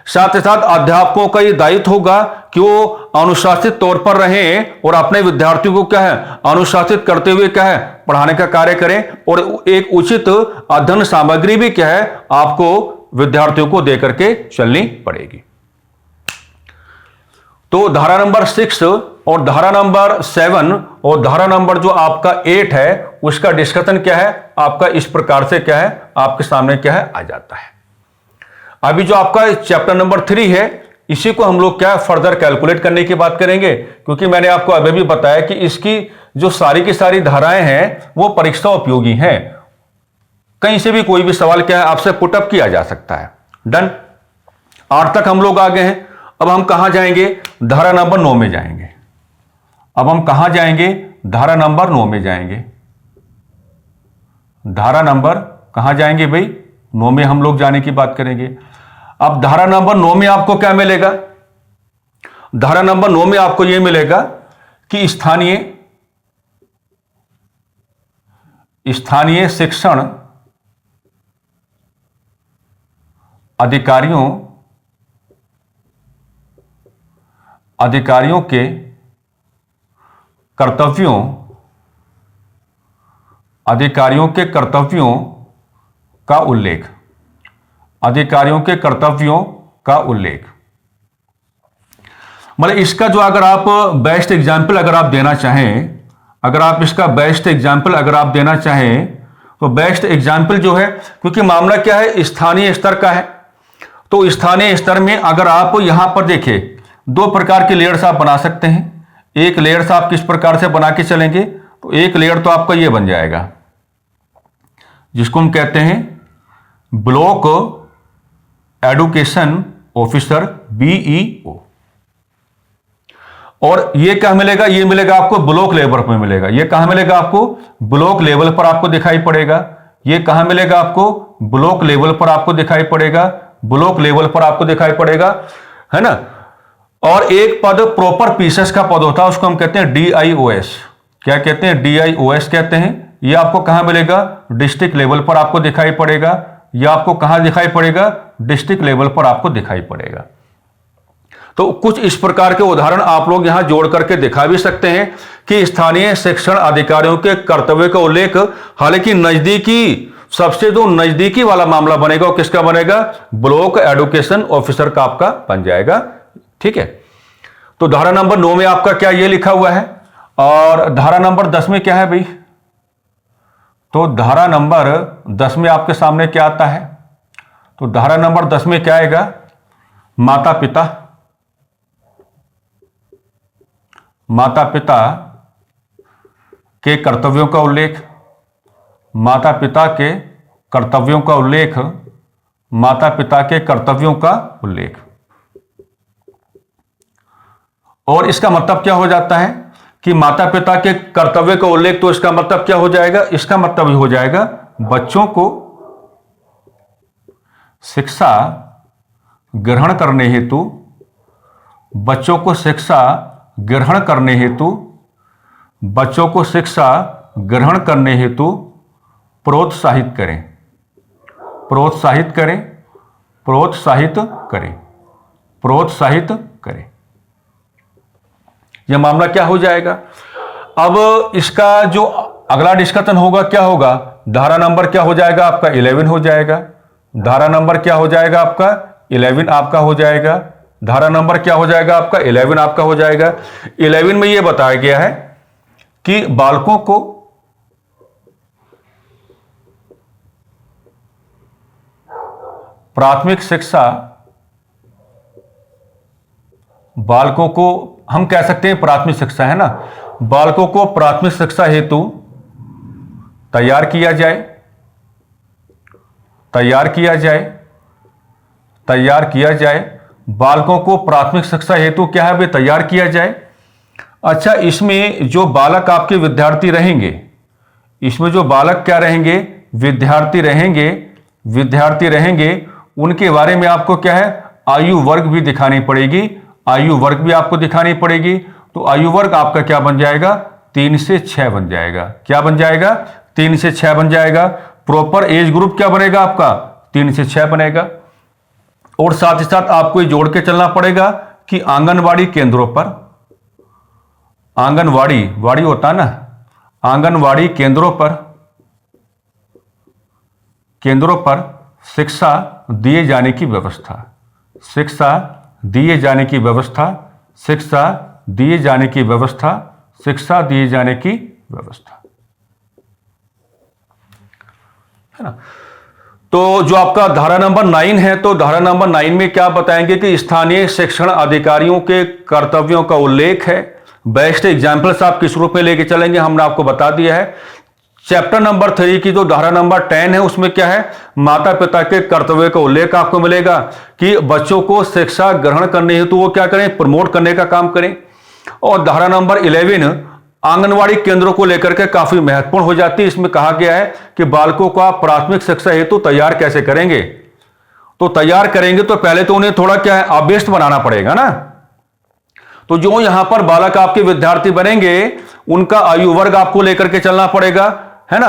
साथ ही साथ अध्यापकों का यह दायित्व होगा कि वो अनुशासित तौर पर रहें और अपने विद्यार्थियों को क्या है, अनुशासित करते हुए क्या है, पढ़ाने का कार्य करें। और एक उचित अध्ययन सामग्री भी क्या है, आपको विद्यार्थियों को देकर के चलनी पड़ेगी। तो धारा नंबर 6 और धारा नंबर 7 और धारा नंबर जो आपका 8 है, उसका डिस्कशन क्या है आपका इस प्रकार से क्या है, आपके सामने क्या है, आ जाता है। अभी जो आपका चैप्टर नंबर 3 है, इसी को हम लोग क्या है, फर्दर कैलकुलेट करने की बात करेंगे, क्योंकि मैंने आपको अभी भी बताया कि इसकी जो सारी की सारी धाराएं हैं वो परीक्षा उपयोगी हैं। कहीं से भी कोई भी सवाल क्या है आपसे पुटअप किया जा सकता है। डन, 8 तक हम लोग आ गए हैं। अब हम कहां जाएंगे, धारा नंबर 9 में जाएंगे। अब हम कहां जाएंगे, धारा नंबर 9 में जाएंगे। धारा नंबर कहां जाएंगे भाई, 9 में हम लोग जाने की बात करेंगे। अब धारा नंबर 9 में आपको क्या मिलेगा, धारा नंबर 9 में आपको यह मिलेगा कि स्थानीय शिक्षण अधिकारियों के कर्तव्यों का उल्लेख, अधिकारियों के कर्तव्यों का उल्लेख। मतलब इसका जो अगर आप बेस्ट एग्जाम्पल अगर आप देना चाहें, अगर आप इसका बेस्ट एग्जाम्पल अगर आप देना चाहें, तो बेस्ट एग्जाम्पल जो है, क्योंकि मामला क्या है, स्थानीय स्तर का है, तो स्थानीय स्तर में अगर आप यहां पर देखें, 2 प्रकार के लेयर्स आप बना सकते हैं। एक लेयर्स आप किस प्रकार से बना के चलेंगे, तो एक लेयर तो आपका यह बन जाएगा, जिसको हम कहते हैं ब्लॉक एडुकेशन ऑफिसर, BEO। और ये क्या मिलेगा, ये मिलेगा आपको ब्लॉक लेवल पर मिलेगा। ये कहां मिलेगा आपको, ब्लॉक लेवल पर आपको दिखाई पड़ेगा। ये कहां मिलेगा आपको, ब्लॉक लेवल पर आपको दिखाई पड़ेगा, ब्लॉक लेवल पर आपको दिखाई पड़ेगा, है ना। और एक पद प्रॉपर पीसेस का पद होता है, उसको हम कहते हैं DIOS। क्या कहते हैं, DIOS कहते हैं। ये आपको कहां मिलेगा, डिस्ट्रिक्ट लेवल पर आपको दिखाई पड़ेगा। यह आपको कहां दिखाई पड़ेगा, डिस्ट्रिक्ट लेवल पर आपको दिखाई पड़ेगा। तो कुछ इस प्रकार के उदाहरण आप लोग यहां जोड़ करके दिखा भी सकते हैं कि स्थानीय शिक्षण अधिकारियों के कर्तव्य का उल्लेख, हालांकि नजदीकी, सबसे जो नजदीकी वाला मामला बनेगा वो किसका बनेगा, ब्लॉक एडुकेशन ऑफिसर का आपका बन जाएगा। ठीक है, तो धारा नंबर 9 में आपका क्या ये लिखा हुआ है। और धारा नंबर 10 में क्या है भाई, तो धारा नंबर 10 में आपके सामने क्या आता है, तो धारा नंबर 10 में क्या आएगा, माता पिता के कर्तव्यों का उल्लेख, माता पिता के कर्तव्यों का उल्लेख, माता पिता के कर्तव्यों का उल्लेख। और इसका मतलब क्या हो जाता है कि माता पिता के कर्तव्य का उल्लेख, तो इसका मतलब क्या हो जाएगा, इसका मतलब हो जाएगा बच्चों को शिक्षा ग्रहण करने हेतु, बच्चों को शिक्षा ग्रहण करने हेतु, बच्चों को शिक्षा ग्रहण करने हेतु प्रोत्साहित करें, प्रोत्साहित करें, प्रोत्साहित करें, प्रोत्साहित करें। यह मामला क्या हो जाएगा। अब इसका जो अगला डिस्कशन होगा क्या होगा, धारा नंबर क्या हो जाएगा आपका 11 हो जाएगा। धारा नंबर क्या हो जाएगा आपका 11 आपका हो जाएगा। धारा नंबर क्या हो जाएगा आपका 11 आपका हो जाएगा। 11 में यह बताया गया है कि बालकों को प्राथमिक शिक्षा, बालकों को हम कह सकते हैं प्राथमिक शिक्षा, है ना, बालकों को प्राथमिक शिक्षा हेतु तैयार किया जाए, तैयार किया जाए, तैयार किया जाए बालकों को प्राथमिक शिक्षा हेतु क्या है वे तैयार किया जाए। अच्छा, इसमें जो बालक आपके विद्यार्थी रहेंगे, इसमें जो बालक क्या रहेंगे, विद्यार्थी रहेंगे, उनके बारे में आपको क्या है, आयु वर्ग भी दिखानी पड़ेगी, आयु वर्ग भी आपको दिखानी पड़ेगी। तो आयु वर्ग आपका क्या बन जाएगा, 3 से 6 बन जाएगा। क्या बन जाएगा, 3 से 6 बन जाएगा। प्रॉपर एज ग्रुप क्या बनेगा आपका, 3 से 6 बनेगा। और साथ ही साथ आपको ये जोड़ के चलना पड़ेगा कि आंगनवाड़ी केंद्रों पर, वाड़ी होता ना, आंगनवाड़ी केंद्रों पर शिक्षा दिए जाने की व्यवस्था, शिक्षा दिए जाने की व्यवस्था, शिक्षा दिए जाने की व्यवस्था, शिक्षा दिए जाने की व्यवस्था, है ना। तो जो आपका धारा नंबर 9 है, तो धारा नंबर 9 में क्या बताएंगे कि स्थानीय शिक्षण अधिकारियों के कर्तव्यों का उल्लेख है। बेस्ट एग्जाम्पल्स आप किस रूप में लेके चलेंगे हमने आपको बता दिया है। चैप्टर नंबर 3 की जो धारा नंबर 10 है, उसमें क्या है, माता पिता के कर्तव्य का उल्लेख आपको मिलेगा कि बच्चों को शिक्षा ग्रहण करने हेतु वो क्या करें, प्रमोट करने का काम करें। और धारा नंबर 11 आंगनवाड़ी केंद्रों को लेकर के काफी महत्वपूर्ण हो जाती है। इसमें कहा गया है कि बालकों को आप प्राथमिक शिक्षा हेतु तैयार कैसे करेंगे। तो तैयार करेंगे तो पहले तो उन्हें थोड़ा क्या है, अभ्यस्त बनाना पड़ेगा ना। तो जो यहां पर बालक आपके विद्यार्थी बनेंगे, उनका आयु वर्ग आपको लेकर के चलना पड़ेगा, है ना।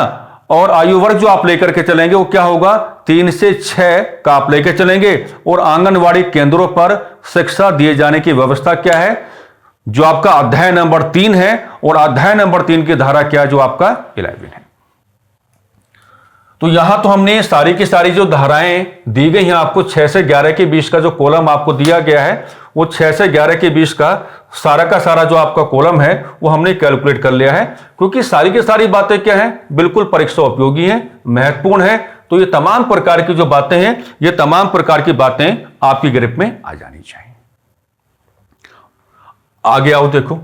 और आयु वर्ग जो आप लेकर के चलेंगे वो क्या होगा, 3 से 6 का आप लेकर चलेंगे। और आंगनवाड़ी केंद्रों पर शिक्षा दिए जाने की व्यवस्था क्या है, जो आपका अध्याय नंबर 3 है। और अध्याय नंबर 3 की धारा क्या है, जो आपका 11 है। तो यहां तो हमने सारी की सारी जो धाराएं दी गई हैं आपको, 6 से 11 के बीच का जो कॉलम आपको दिया गया है, वो 6 से 11 के बीच का सारा जो आपका कॉलम है वो हमने कैलकुलेट कर लिया है। क्योंकि सारी की सारी बातें क्या है, बिल्कुल परीक्षा उपयोगी है, महत्वपूर्ण है। तो ये तमाम प्रकार की जो बातें हैं, ये तमाम प्रकार की बातें आपकी ग्रिप में आ जानी चाहिए। आगे आओ, देखो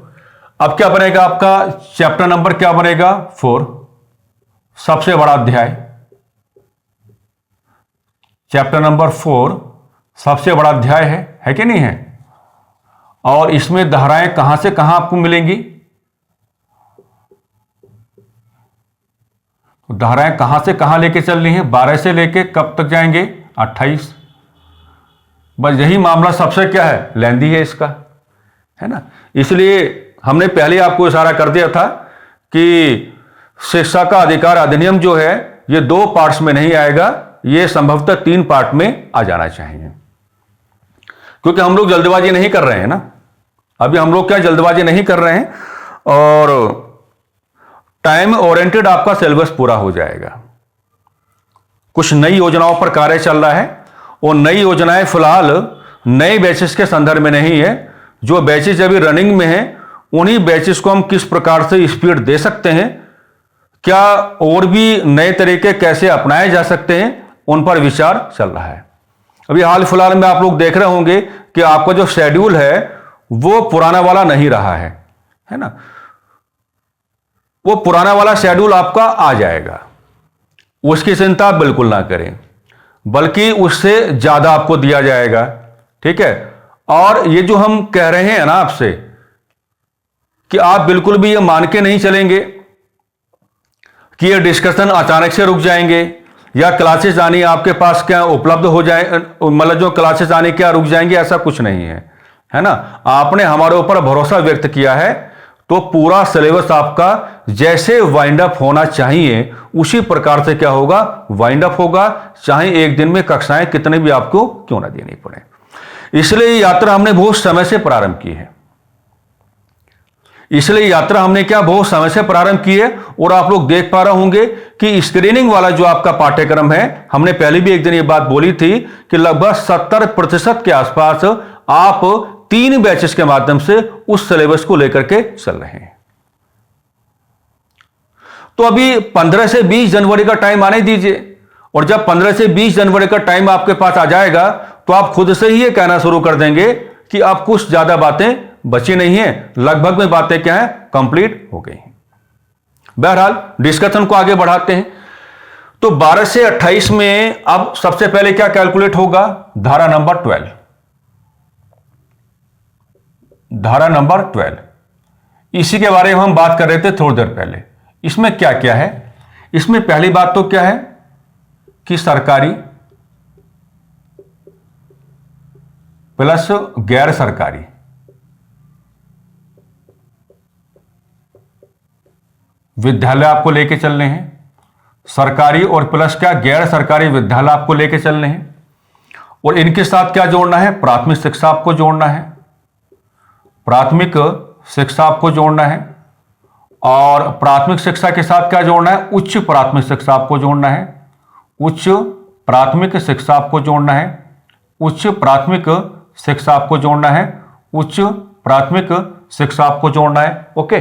अब क्या बनेगा आपका, चैप्टर नंबर क्या बनेगा, 4, सबसे बड़ा अध्याय। चैप्टर नंबर 4 सबसे बड़ा अध्याय है कि नहीं है। और इसमें धाराएं कहां से कहां आपको मिलेंगी, तो धाराएं कहां से कहां लेके चलनी है, 12 से लेके कब तक जाएंगे, 28। बस यही मामला सबसे क्या है, लेंदी है इसका, है ना। इसलिए हमने पहले आपको इशारा कर दिया था कि शिक्षा का अधिकार अधिनियम जो है ये 2 पार्ट्स में नहीं आएगा, ये संभवतः 3 पार्ट में आ जाना चाहिए। क्योंकि हम लोग जल्दबाजी नहीं कर रहे हैं ना, अभी हम लोग क्या जल्दबाजी नहीं कर रहे हैं, और टाइम ओरिएंटेड आपका सिलेबस पूरा हो जाएगा। कुछ नई योजनाओं पर कार्य चल रहा है, और नई योजनाएं फिलहाल नए बैचेस के संदर्भ में नहीं है। जो बैचेस अभी रनिंग में हैं, उन्हीं बैचेस को हम किस प्रकार से स्पीड दे सकते हैं, क्या और भी नए तरीके कैसे अपनाए जा सकते हैं, उन पर विचार चल रहा है। अभी हाल फिलहाल में आप लोग देख रहे होंगे कि आपका जो शेड्यूल है वो पुराना वाला नहीं रहा है ना। वो पुराना वाला शेड्यूल आपका आ जाएगा, उसकी चिंता आप बिल्कुल ना करें, बल्कि उससे ज्यादा आपको दिया जाएगा, ठीक है। और ये जो हम कह रहे हैं ना आपसे, कि आप बिल्कुल भी ये मान के नहीं चलेंगे कि ये डिस्कशन अचानक से रुक जाएंगे, या क्लासेस आनी आपके पास क्या उपलब्ध हो जाए, मतलब जो क्लासेस आने क्या रुक जाएंगे, ऐसा कुछ नहीं है ना। आपने हमारे ऊपर भरोसा व्यक्त किया है, तो पूरा सिलेबस आपका जैसे वाइंड अप होना चाहिए उसी प्रकार से क्या होगा, वाइंड अप होगा, चाहे एक दिन में कक्षाएं कितने भी आपको क्यों ना देनी पड़े। इसलिए यात्रा हमने बहुत समय से प्रारंभ की है, इसलिए यात्रा हमने क्या बहुत समय से प्रारंभ की है। और आप लोग देख पा रहे होंगे कि स्क्रीनिंग वाला जो आपका पाठ्यक्रम है, हमने पहले भी एक दिन ये बात बोली थी कि लगभग 70% के आसपास आप 3 बैचेस के माध्यम से उस सिलेबस को लेकर के चल रहे हैं। तो अभी 15 से 20 जनवरी का टाइम आने दीजिए, और जब 15 से 20 जनवरी का टाइम आपके पास आ जाएगा, तो आप खुद से ही ये कहना शुरू कर देंगे कि अब कुछ ज्यादा बातें बची नहीं है, लगभग में बातें क्या है, कंप्लीट हो गई हैं। बहरहाल डिस्कशन को आगे बढ़ाते हैं। तो 12 से 28 में अब सबसे पहले क्या कैलकुलेट होगा, धारा नंबर 12। धारा नंबर 12, इसी के बारे में हम बात कर रहे थे थोड़ी देर पहले। इसमें क्या क्या है? इसमें पहली बात तो क्या है कि सरकारी प्लस गैर सरकारी विद्यालय आपको लेके चलने हैं। सरकारी और प्लस क्या, गैर सरकारी विद्यालय आपको लेके चलने हैं। और इनके साथ क्या जोड़ना है? प्राथमिक शिक्षा आपको जोड़ना है। प्राथमिक शिक्षा आपको जोड़ना है। और प्राथमिक शिक्षा के साथ क्या जोड़ना है? उच्च प्राथमिक शिक्षा आपको जोड़ना है। उच्च प्राथमिक शिक्षा आपको जोड़ना है। उच्च प्राथमिक शिक्षा आपको जोड़ना है। उच्च प्राथमिक शिक्षा आपको जोड़ना है। ओके।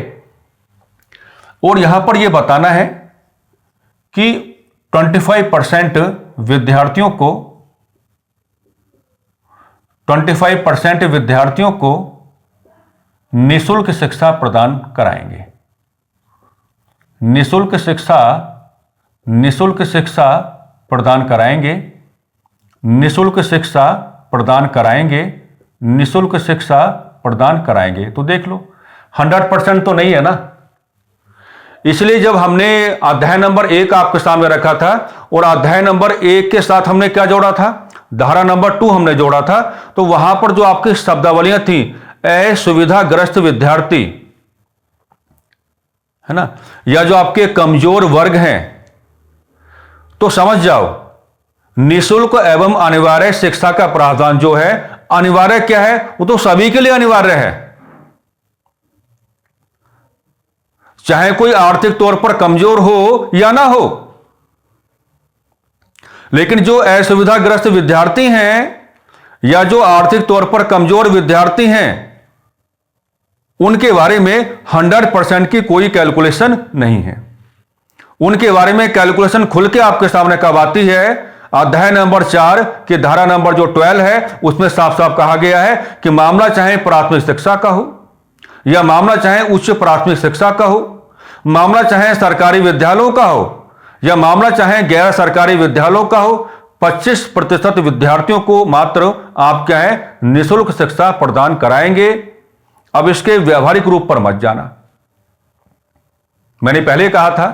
और यहां पर यह बताना है कि 25% विद्यार्थियों को 25% विद्यार्थियों को निःशुल्क शिक्षा प्रदान कराएंगे। निःशुल्क शिक्षा प्रदान कराएंगे। निःशुल्क शिक्षा प्रदान कराएंगे। निःशुल्क शिक्षा प्रदान कराएंगे। तो देख लो 100% तो नहीं है ना। इसलिए जब हमने अध्याय नंबर 1 आपके सामने रखा था और अध्याय नंबर 1 के साथ हमने क्या जोड़ा था? धारा नंबर 2 हमने जोड़ा था। तो वहां पर जो आपकी शब्दावलियां थी, असुविधाग्रस्त विद्यार्थी, है ना, या जो आपके कमजोर वर्ग हैं, तो समझ जाओ निःशुल्क एवं अनिवार्य शिक्षा का प्रावधान जो है, अनिवार्य क्या है? वो तो सभी के लिए अनिवार्य है, चाहे कोई आर्थिक तौर पर कमजोर हो या ना हो। लेकिन जो असुविधाग्रस्त विद्यार्थी हैं या जो आर्थिक तौर पर कमजोर विद्यार्थी हैं, उनके बारे में 100% की कोई कैलकुलेशन नहीं है। उनके बारे में कैलकुलेशन खुल के आपके सामने कब आती है? अध्याय नंबर 4 की धारा नंबर जो 12 है, उसमें साफ साफ कहा गया है कि मामला चाहे प्राथमिक शिक्षा का हो या मामला चाहे उच्च प्राथमिक शिक्षा का हो, मामला चाहे सरकारी विद्यालयों का हो या मामला चाहे गैर सरकारी विद्यालयों का हो, 25% विद्यार्थियों को मात्र आप क्या है? निःशुल्क शिक्षा प्रदान कराएंगे। अब इसके व्यवहारिक रूप पर मत जाना। मैंने पहले कहा था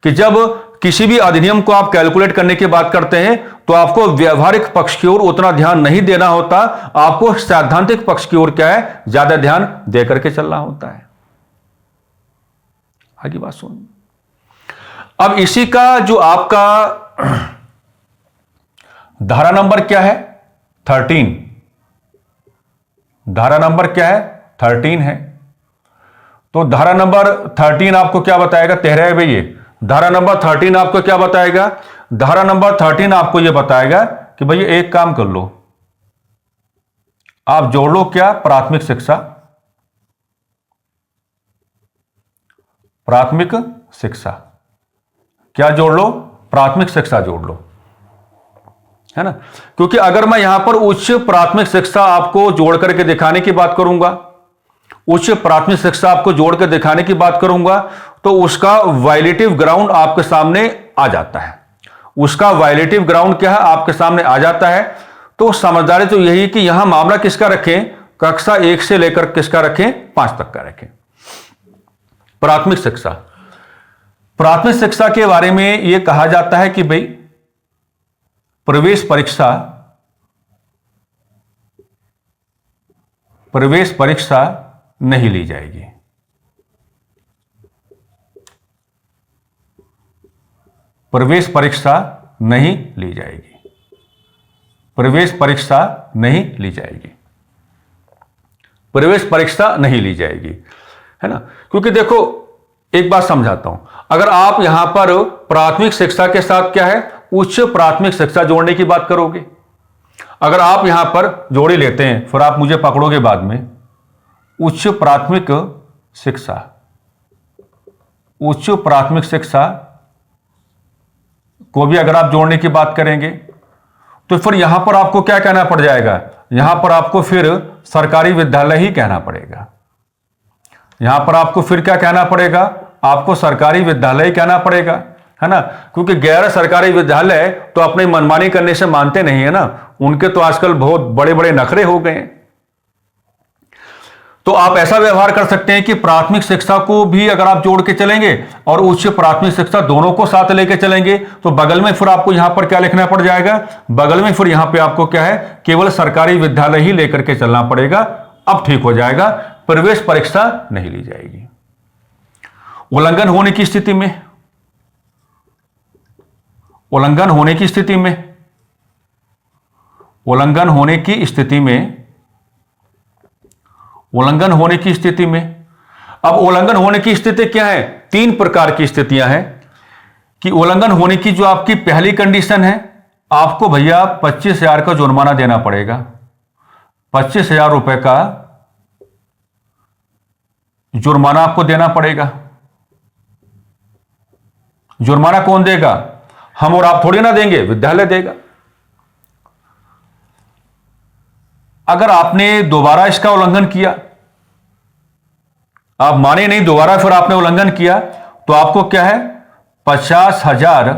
कि जब किसी भी अधिनियम को आप कैलकुलेट करने की बात करते हैं तो आपको व्यवहारिक पक्ष की ओर उतना ध्यान नहीं देना होता, आपको सैद्धांतिक पक्ष की ओर क्या है? ज्यादा ध्यान देकर के चलना होता है। आगे बात सुन। अब इसी का जो आपका धारा नंबर क्या है? 13। धारा नंबर क्या है? 13 है। तो धारा नंबर 13 आपको क्या बताएगा? 13 है भैया। धारा नंबर 13 आपको क्या बताएगा? धारा नंबर 13 आपको यह बताएगा कि भैया एक काम कर लो, आप जोड़ लो क्या? प्राथमिक शिक्षा। प्राथमिक शिक्षा क्या जोड़ लो? प्राथमिक शिक्षा जोड़ लो, है ना। क्योंकि अगर मैं यहां पर उच्च प्राथमिक शिक्षा आपको जोड़ करके दिखाने की बात करूंगा, उच्च प्राथमिक शिक्षा आपको जोड़ कर दिखाने की बात करूंगा, तो उसका वायलेटिव ग्राउंड आपके सामने आ जाता है। उसका वायलेटिव ग्राउंड क्या है? आपके सामने आ जाता है। तो समझदारी तो यही कि यहां मामला किसका रखें? कक्षा 1 से लेकर किसका रखें? 5 तक का रखें। प्राथमिक शिक्षा। प्राथमिक शिक्षा के बारे में यह कहा जाता है कि भाई प्रवेश परीक्षा नहीं ली जाएगी। प्रवेश परीक्षा नहीं ली जाएगी। प्रवेश परीक्षा नहीं ली जाएगी। प्रवेश परीक्षा नहीं ली जाएगी, है ना। क्योंकि देखो एक बात समझाता हूं, अगर आप यहां पर प्राथमिक शिक्षा के साथ क्या है? उच्च प्राथमिक शिक्षा जोड़ने की बात करोगे, अगर आप यहां पर जोड़ी लेते हैं, फिर आप मुझे पकड़ोगे बाद में। उच्च प्राथमिक शिक्षा, उच्च प्राथमिक शिक्षा को भी अगर आप जोड़ने की बात करेंगे तो फिर यहां पर आपको क्या कहना पड़ जाएगा? यहां पर आपको फिर सरकारी विद्यालय ही कहना पड़ेगा। यहां पर आपको फिर क्या कहना पड़ेगा? आपको सरकारी विद्यालय ही कहना पड़ेगा, है ना। क्योंकि गैर सरकारी विद्यालय तो अपनी मनमानी करने से मानते नहीं है ना, उनके तो आजकल बहुत बड़े बड़े नखरे हो गए हैं। तो आप ऐसा व्यवहार कर सकते हैं कि प्राथमिक शिक्षा को भी अगर आप जोड़ के चलेंगे और उच्च प्राथमिक शिक्षा दोनों को साथ लेके चलेंगे तो बगल में फिर आपको यहां पर क्या लिखना पड़ जाएगा, बगल में फिर यहां पे आपको क्या है, केवल सरकारी विद्यालय ही लेकर के चलना पड़ेगा। अब ठीक हो जाएगा, प्रवेश परीक्षा नहीं ली जाएगी। उल्लंघन होने की स्थिति में, उल्लंघन होने की स्थिति में, उल्लंघन होने की स्थिति में, उल्लंघन होने की स्थिति में, अब उल्लंघन होने की स्थिति क्या है, तीन प्रकार की स्थितियां हैं कि उल्लंघन होने की जो आपकी पहली कंडीशन है, आपको भैया 25,000 का जुर्माना देना पड़ेगा। 25,000 रुपए का जुर्माना आपको देना पड़ेगा। जुर्माना कौन देगा, हम और आप थोड़ी ना देंगे, विद्यालय देगा। अगर आपने दोबारा इसका उल्लंघन किया, आप माने नहीं, दोबारा फिर आपने उल्लंघन किया, तो आपको क्या है 50,000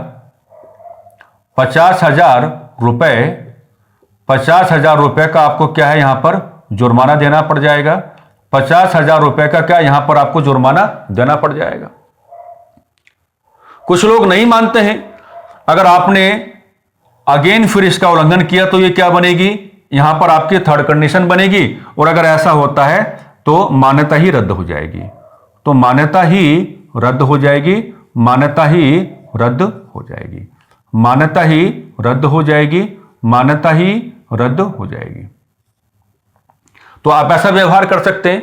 रुपए, 50,000 रुपए का आपको क्या है यहां पर जुर्माना देना पड़ जाएगा। 50,000 रुपए का क्या यहां पर आपको जुर्माना देना पड़ जाएगा। कुछ लोग नहीं मानते हैं, अगर आपने अगेन फिर इसका उल्लंघन किया तो ये क्या बनेगी, यहां पर आपकी थर्ड कंडीशन बनेगी, और अगर ऐसा होता है तो मान्यता ही रद्द हो जाएगी। तो मान्यता ही रद्द हो जाएगी, मान्यता ही रद्द हो जाएगी, मान्यता ही रद्द हो जाएगी, मान्यता ही रद्द हो जाएगी। तो आप ऐसा व्यवहार कर सकते हैं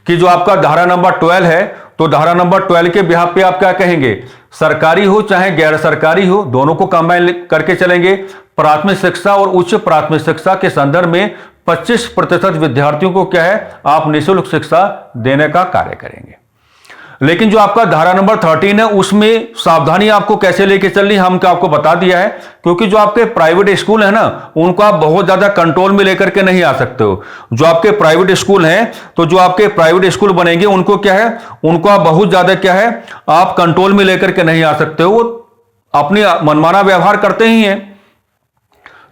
कि जो आपका धारा नंबर 12 है, तो धारा नंबर 12 के बिहाफ पे आप क्या कहेंगे, सरकारी हो चाहे गैर सरकारी हो, दोनों को कंबाइन करके चलेंगे। प्राथमिक शिक्षा और उच्च प्राथमिक शिक्षा के संदर्भ में 25% विद्यार्थियों को क्या है, आप निःशुल्क शिक्षा देने का कार्य करेंगे। लेकिन जो आपका धारा नंबर 13 है, उसमें सावधानी आपको कैसे लेके चलनी हम आपको बता दिया है, क्योंकि जो आपके प्राइवेट स्कूल है ना, उनको आप बहुत ज्यादा कंट्रोल में लेकर के नहीं आ सकते हो। जो आपके प्राइवेट स्कूल हैं, तो जो आपके प्राइवेट स्कूल बनेंगे उनको क्या है, उनको आप बहुत ज्यादा क्या है, आप कंट्रोल में लेकर के नहीं आ सकते हो, वो अपनी मनमाना व्यवहार करते ही हैं।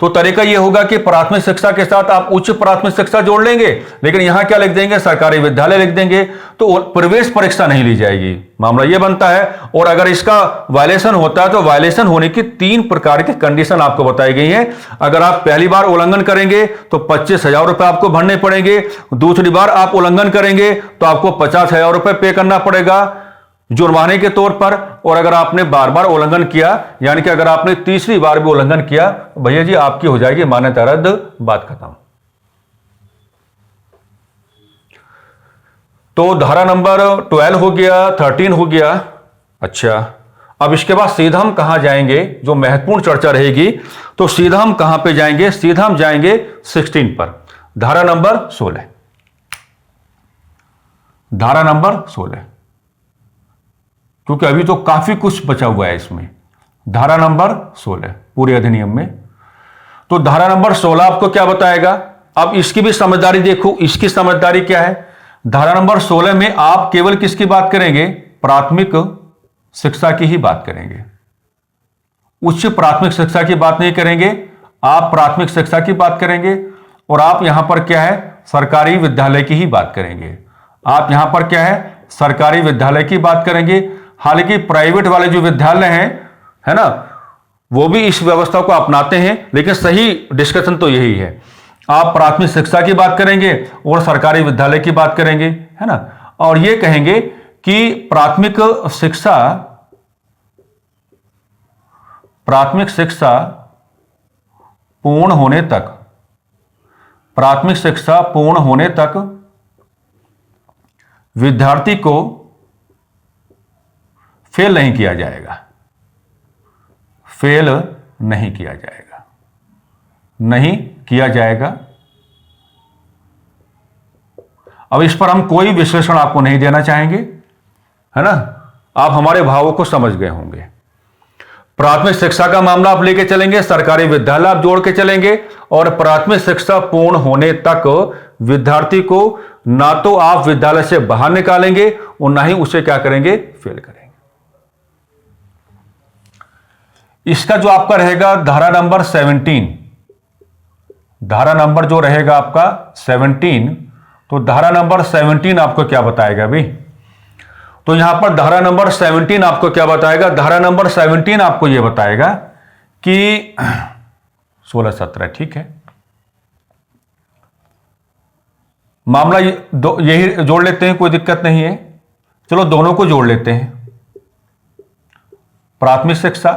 तो तरीका यह होगा कि प्राथमिक शिक्षा के साथ आप उच्च प्राथमिक शिक्षा जोड़ लेंगे, लेकिन यहां क्या लिख देंगे, सरकारी विद्यालय लिख देंगे, तो प्रवेश परीक्षा नहीं ली जाएगी। मामला यह बनता है। और अगर इसका वायलेशन होता है तो वायलेशन होने की 3 प्रकार की कंडीशन आपको बताई गई है। अगर आप पहली बार उल्लंघन करेंगे तो 25,000 रुपए आपको भरने पड़ेंगे, दूसरी बार आप उल्लंघन करेंगे तो आपको 50,000 रुपए पे करना पड़ेगा जुर्माने के तौर पर। और अगर आपने बार बार उल्लंघन किया, यानी कि अगर आपने तीसरी बार भी उल्लंघन किया, तो भैया जी आपकी हो जाएगी मान्यता रद्द, बात खत्म। तो धारा नंबर 12 हो गया, 13 हो गया। अच्छा, अब इसके बाद सीधा हम कहां जाएंगे, जो महत्वपूर्ण चर्चा रहेगी, तो सीधा हम कहां पे जाएंगे, सीधा हम जाएंगे 16 पर, धारा नंबर 16, धारा नंबर 16, क्योंकि अभी तो काफी कुछ बचा हुआ है इसमें। धारा नंबर 16 पूरे अधिनियम में, तो धारा नंबर 16 आपको क्या बताएगा, अब इसकी भी समझदारी देखो, इसकी समझदारी क्या है। धारा नंबर 16 में आप केवल किसकी बात करेंगे, प्राथमिक शिक्षा की ही बात करेंगे, उच्च प्राथमिक शिक्षा की बात नहीं करेंगे, आप प्राथमिक शिक्षा की बात करेंगे। और आप यहां पर क्या है, सरकारी विद्यालय की ही बात करेंगे, आप यहां पर क्या है, सरकारी विद्यालय की बात करेंगे। हालांकि प्राइवेट वाले जो विद्यालय हैं, है ना, वो भी इस व्यवस्था को अपनाते हैं, लेकिन सही डिस्कशन तो यही है। आप प्राथमिक शिक्षा की बात करेंगे और सरकारी विद्यालय की बात करेंगे, है ना, और ये कहेंगे कि प्राथमिक शिक्षा पूर्ण होने तक, प्राथमिक शिक्षा पूर्ण होने तक विद्यार्थी को फेल नहीं किया जाएगा, फेल नहीं किया जाएगा, नहीं किया जाएगा। अब इस पर हम कोई विश्लेषण आपको नहीं देना चाहेंगे, है ना, आप हमारे भावों को समझ गए होंगे। प्राथमिक शिक्षा का मामला आप लेके चलेंगे, सरकारी विद्यालय आप जोड़ के चलेंगे, और प्राथमिक शिक्षा पूर्ण होने तक विद्यार्थी को ना तो आप विद्यालय से बाहर निकालेंगे और ना ही उसे क्या करेंगे, फेल करेंगे। इसका जो आपका रहेगा धारा नंबर 17, धारा नंबर जो रहेगा आपका 17, तो धारा नंबर 17 आपको क्या बताएगा भाई? तो यहां पर धारा नंबर 17 आपको क्या बताएगा? धारा नंबर 17 आपको यह बताएगा कि 16-17, ठीक है, मामला यही जोड़ लेते हैं, कोई दिक्कत नहीं है। चलो दोनों को जोड़ लेते हैं। प्राथमिक शिक्षा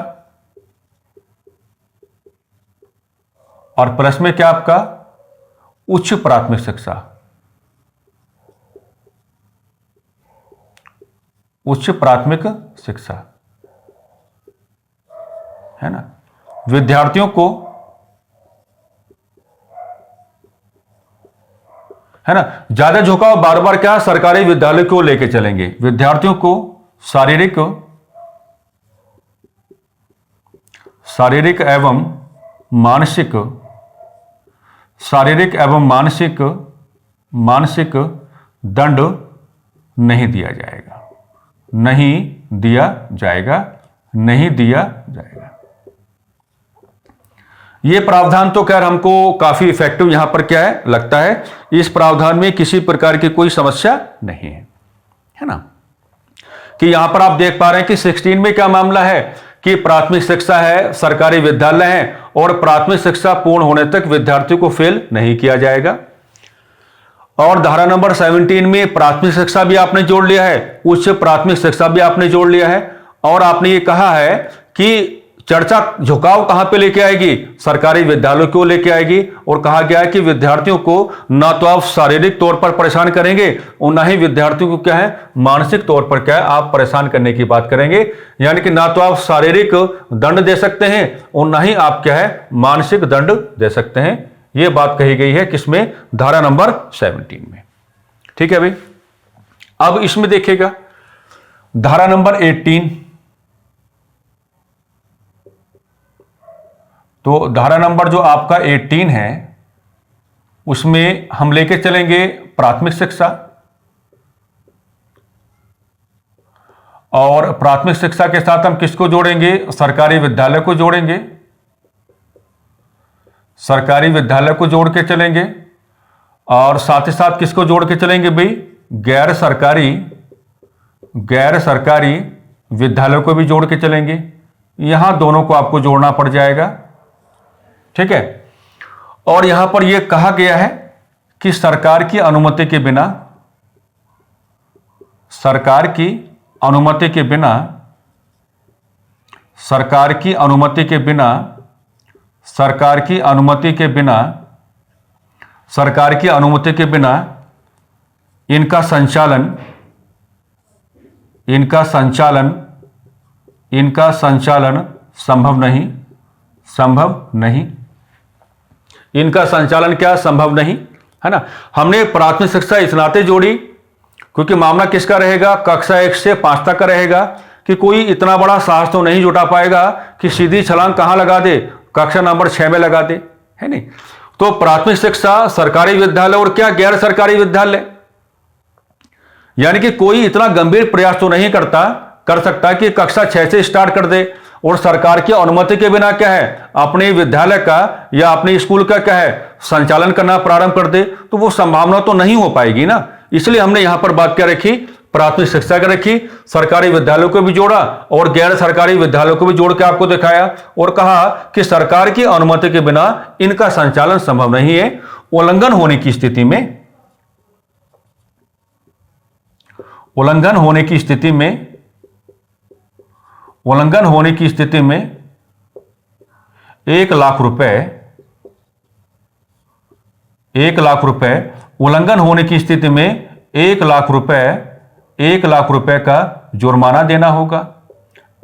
और प्लस में क्या आपका उच्च प्राथमिक शिक्षा, उच्च प्राथमिक शिक्षा, है ना। विद्यार्थियों को, है ना, ज्यादा झुकाव बार बार क्या सरकारी विद्यालय को लेके चलेंगे। विद्यार्थियों को शारीरिक एवं मानसिक दंड नहीं दिया जाएगा, नहीं दिया जाएगा, नहीं दिया जाएगा। यह प्रावधान तो खैर हमको काफी इफेक्टिव यहां पर क्या है लगता है। इस प्रावधान में किसी प्रकार की कोई समस्या नहीं है ना। कि यहां पर आप देख पा रहे हैं कि 16 में क्या मामला है कि प्राथमिक शिक्षा है, सरकारी विद्यालय है और प्राथमिक शिक्षा पूर्ण होने तक विद्यार्थियों को फेल नहीं किया जाएगा। और धारा नंबर 17 में प्राथमिक शिक्षा भी आपने जोड़ लिया है, उच्च प्राथमिक शिक्षा भी आपने जोड़ लिया है। और आपने ये कहा है कि चर्चा झुकाव कहां पे लेके आएगी? सरकारी विद्यालयों को लेके आएगी। और कहा गया है कि विद्यार्थियों को ना तो आप शारीरिक तौर पर परेशान करेंगे और ना ही विद्यार्थियों को क्या है मानसिक तौर पर क्या है आप परेशान करने की बात करेंगे। यानी कि ना तो आप शारीरिक दंड दे सकते हैं और ना ही आप क्या है मानसिक दंड दे सकते हैं। यह बात कही गई है किसमें? धारा नंबर 17 में। ठीक है भाई। अब इसमें देखिएगा धारा नंबर 18। तो धारा नंबर जो आपका 18 है उसमें हम लेके चलेंगे प्राथमिक शिक्षा, और प्राथमिक शिक्षा के साथ हम किसको जोड़ेंगे? सरकारी विद्यालय को जोड़ेंगे, सरकारी विद्यालय को जोड़ के चलेंगे। और साथ ही साथ किसको जोड़ के चलेंगे भाई? गैर सरकारी विद्यालय को भी जोड़ के चलेंगे। यहां दोनों को आपको जोड़ना पड़ जाएगा, ठीक है। और यहां पर यह कहा गया है कि सरकार की अनुमति के बिना, सरकार की अनुमति के बिना, सरकार की अनुमति के बिना, सरकार की अनुमति के बिना, सरकार की अनुमति के बिना इनका संचालन, इनका संचालन, इनका संचालन संभव नहीं, संभव नहीं। इनका संचालन क्या संभव नहीं, है ना। हमने प्राथमिक शिक्षा इस नाते जोड़ी क्योंकि मामला किसका रहेगा? कक्षा 1 से 5 तक का रहेगा कि कोई इतना बड़ा साहस तो नहीं जुटा पाएगा कि सीधी छलांग कहां लगा दे? कक्षा नंबर 6 में लगा दे, है नहीं। तो प्राथमिक शिक्षा, सरकारी विद्यालय और क्या गैर सरकारी विद्यालय, यानी कि कोई इतना गंभीर प्रयास तो नहीं कर सकता कि कक्षा 6 से स्टार्ट कर दे और सरकार की अनुमति के बिना क्या है अपने विद्यालय का या अपने स्कूल का क्या है संचालन करना प्रारंभ कर दे। तो वो संभावना तो नहीं हो पाएगी ना। इसलिए हमने यहां पर बात क्या रखी? प्राथमिक शिक्षा का रखी, सरकारी विद्यालयों को भी जोड़ा और गैर सरकारी विद्यालयों को भी जोड़ के आपको दिखाया और कहा कि सरकार की अनुमति के बिना इनका संचालन संभव नहीं है। उल्लंघन होने की स्थिति में, उल्लंघन होने की स्थिति में, उल्लंघन होने की स्थिति में 1 लाख रुपए, 1 लाख रुपए, उल्लंघन होने की स्थिति में 1 लाख रुपए, 1 लाख रुपए का जुर्माना देना होगा,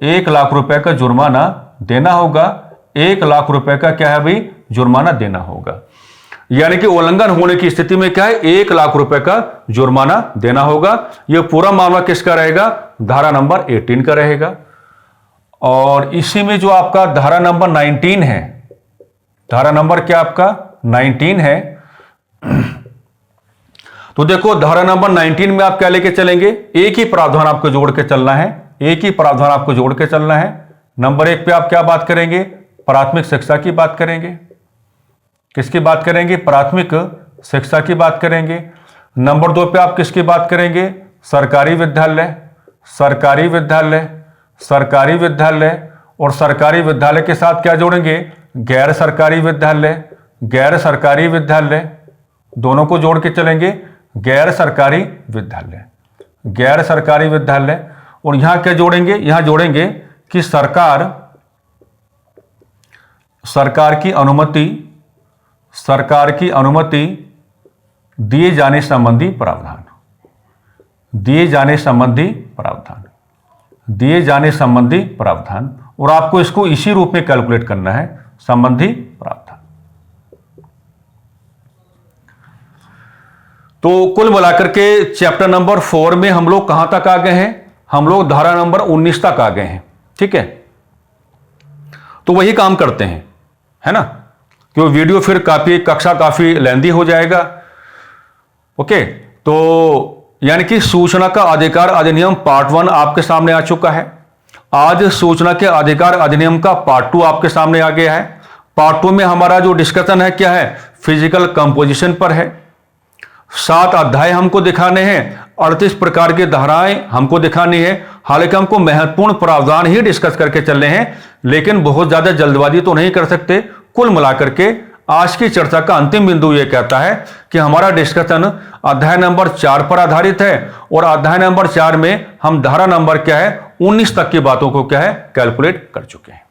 1 लाख रुपए का जुर्माना देना होगा, 1 लाख रुपए का क्या है भाई जुर्माना देना होगा। यानी कि उल्लंघन होने की स्थिति में क्या है 1 लाख रुपए का जुर्माना देना होगा। यह पूरा मामला किसका रहेगा? धारा नंबर 18 का रहेगा। और इसी में जो आपका धारा नंबर 19 है, धारा नंबर क्या आपका 19 है। तो देखो धारा नंबर 19 में आप क्या लेके चलेंगे? एक ही प्रावधान आपको जोड़ के चलना है, एक ही प्रावधान आपको जोड़ के चलना है। नंबर 1 पे आप क्या बात करेंगे? प्राथमिक शिक्षा की बात करेंगे। किसकी बात करेंगे? प्राथमिक शिक्षा की बात करेंगे। नंबर 2 पे आप किसकी बात करेंगे? सरकारी विद्यालय, सरकारी विद्यालय, सरकारी विद्यालय, और सरकारी विद्यालय के साथ क्या जोड़ेंगे? गैर सरकारी विद्यालय, गैर सरकारी विद्यालय, दोनों को जोड़ के चलेंगे। गैर सरकारी विद्यालय, गैर सरकारी विद्यालय, और यहां क्या जोड़ेंगे? यहां जोड़ेंगे कि सरकार, सरकार की अनुमति, सरकार की अनुमति दिए जाने संबंधी प्रावधान, दिए जाने संबंधी प्रावधान, दिए जाने संबंधी प्रावधान, और आपको इसको इसी रूप में कैलकुलेट करना है, संबंधी प्रावधान। तो कुल मिलाकर के चैप्टर नंबर 4 में हम लोग कहां तक आ गए हैं? हम लोग धारा नंबर 19 तक आ गए हैं। ठीक है, तो वही काम करते हैं, है ना, क्योंकि वीडियो फिर कक्षा काफी लेंदी हो जाएगा। ओके, तो यानी कि सूचना का अधिकार अधिनियम पार्ट 1 आपके सामने आ चुका है। आज सूचना के अधिकार अधिनियम का पार्ट 2 आपके सामने आ गया है। पार्ट 2 में हमारा जो डिस्कशन है क्या है? फिजिकल कंपोजिशन पर है। 7 अध्याय हमको दिखाने हैं, 38 प्रकार की धाराएं हमको दिखानी है। हालांकि हमको महत्वपूर्ण प्रावधान ही डिस्कस करके चल रहे हैं, लेकिन बहुत ज्यादा जल्दबाजी तो नहीं कर सकते। कुल मिलाकर के आज की चर्चा का अंतिम बिंदु यह कहता है कि हमारा डिस्कशन अध्याय नंबर 4 पर आधारित है, और अध्याय नंबर 4 में हम धारा नंबर क्या है 19 तक की बातों को क्या है कैलकुलेट कर चुके हैं।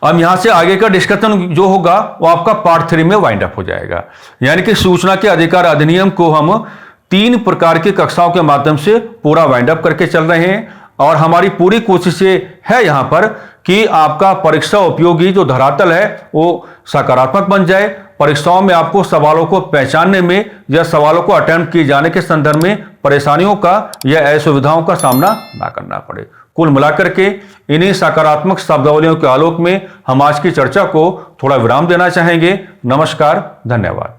अब यहां से आगे का डिस्कशन जो होगा वो आपका पार्ट 3 में वाइंड अप हो जाएगा। यानी कि सूचना के अधिकार अधिनियम को हम 3 प्रकार की कक्षाओं के माध्यम से पूरा वाइंड अप करके चल रहे हैं, और हमारी पूरी कोशिश है यहां पर कि आपका परीक्षा उपयोगी जो धरातल है वो सकारात्मक बन जाए। परीक्षाओं में आपको सवालों को पहचानने में या सवालों को अटेम्प्ट किए जाने के संदर्भ में परेशानियों का या असुविधाओं का सामना ना करना पड़े। कुल मिलाकर के इन्हीं सकारात्मक शब्दावलियों के आलोक में हम आज की चर्चा को थोड़ा विराम देना चाहेंगे। नमस्कार, धन्यवाद।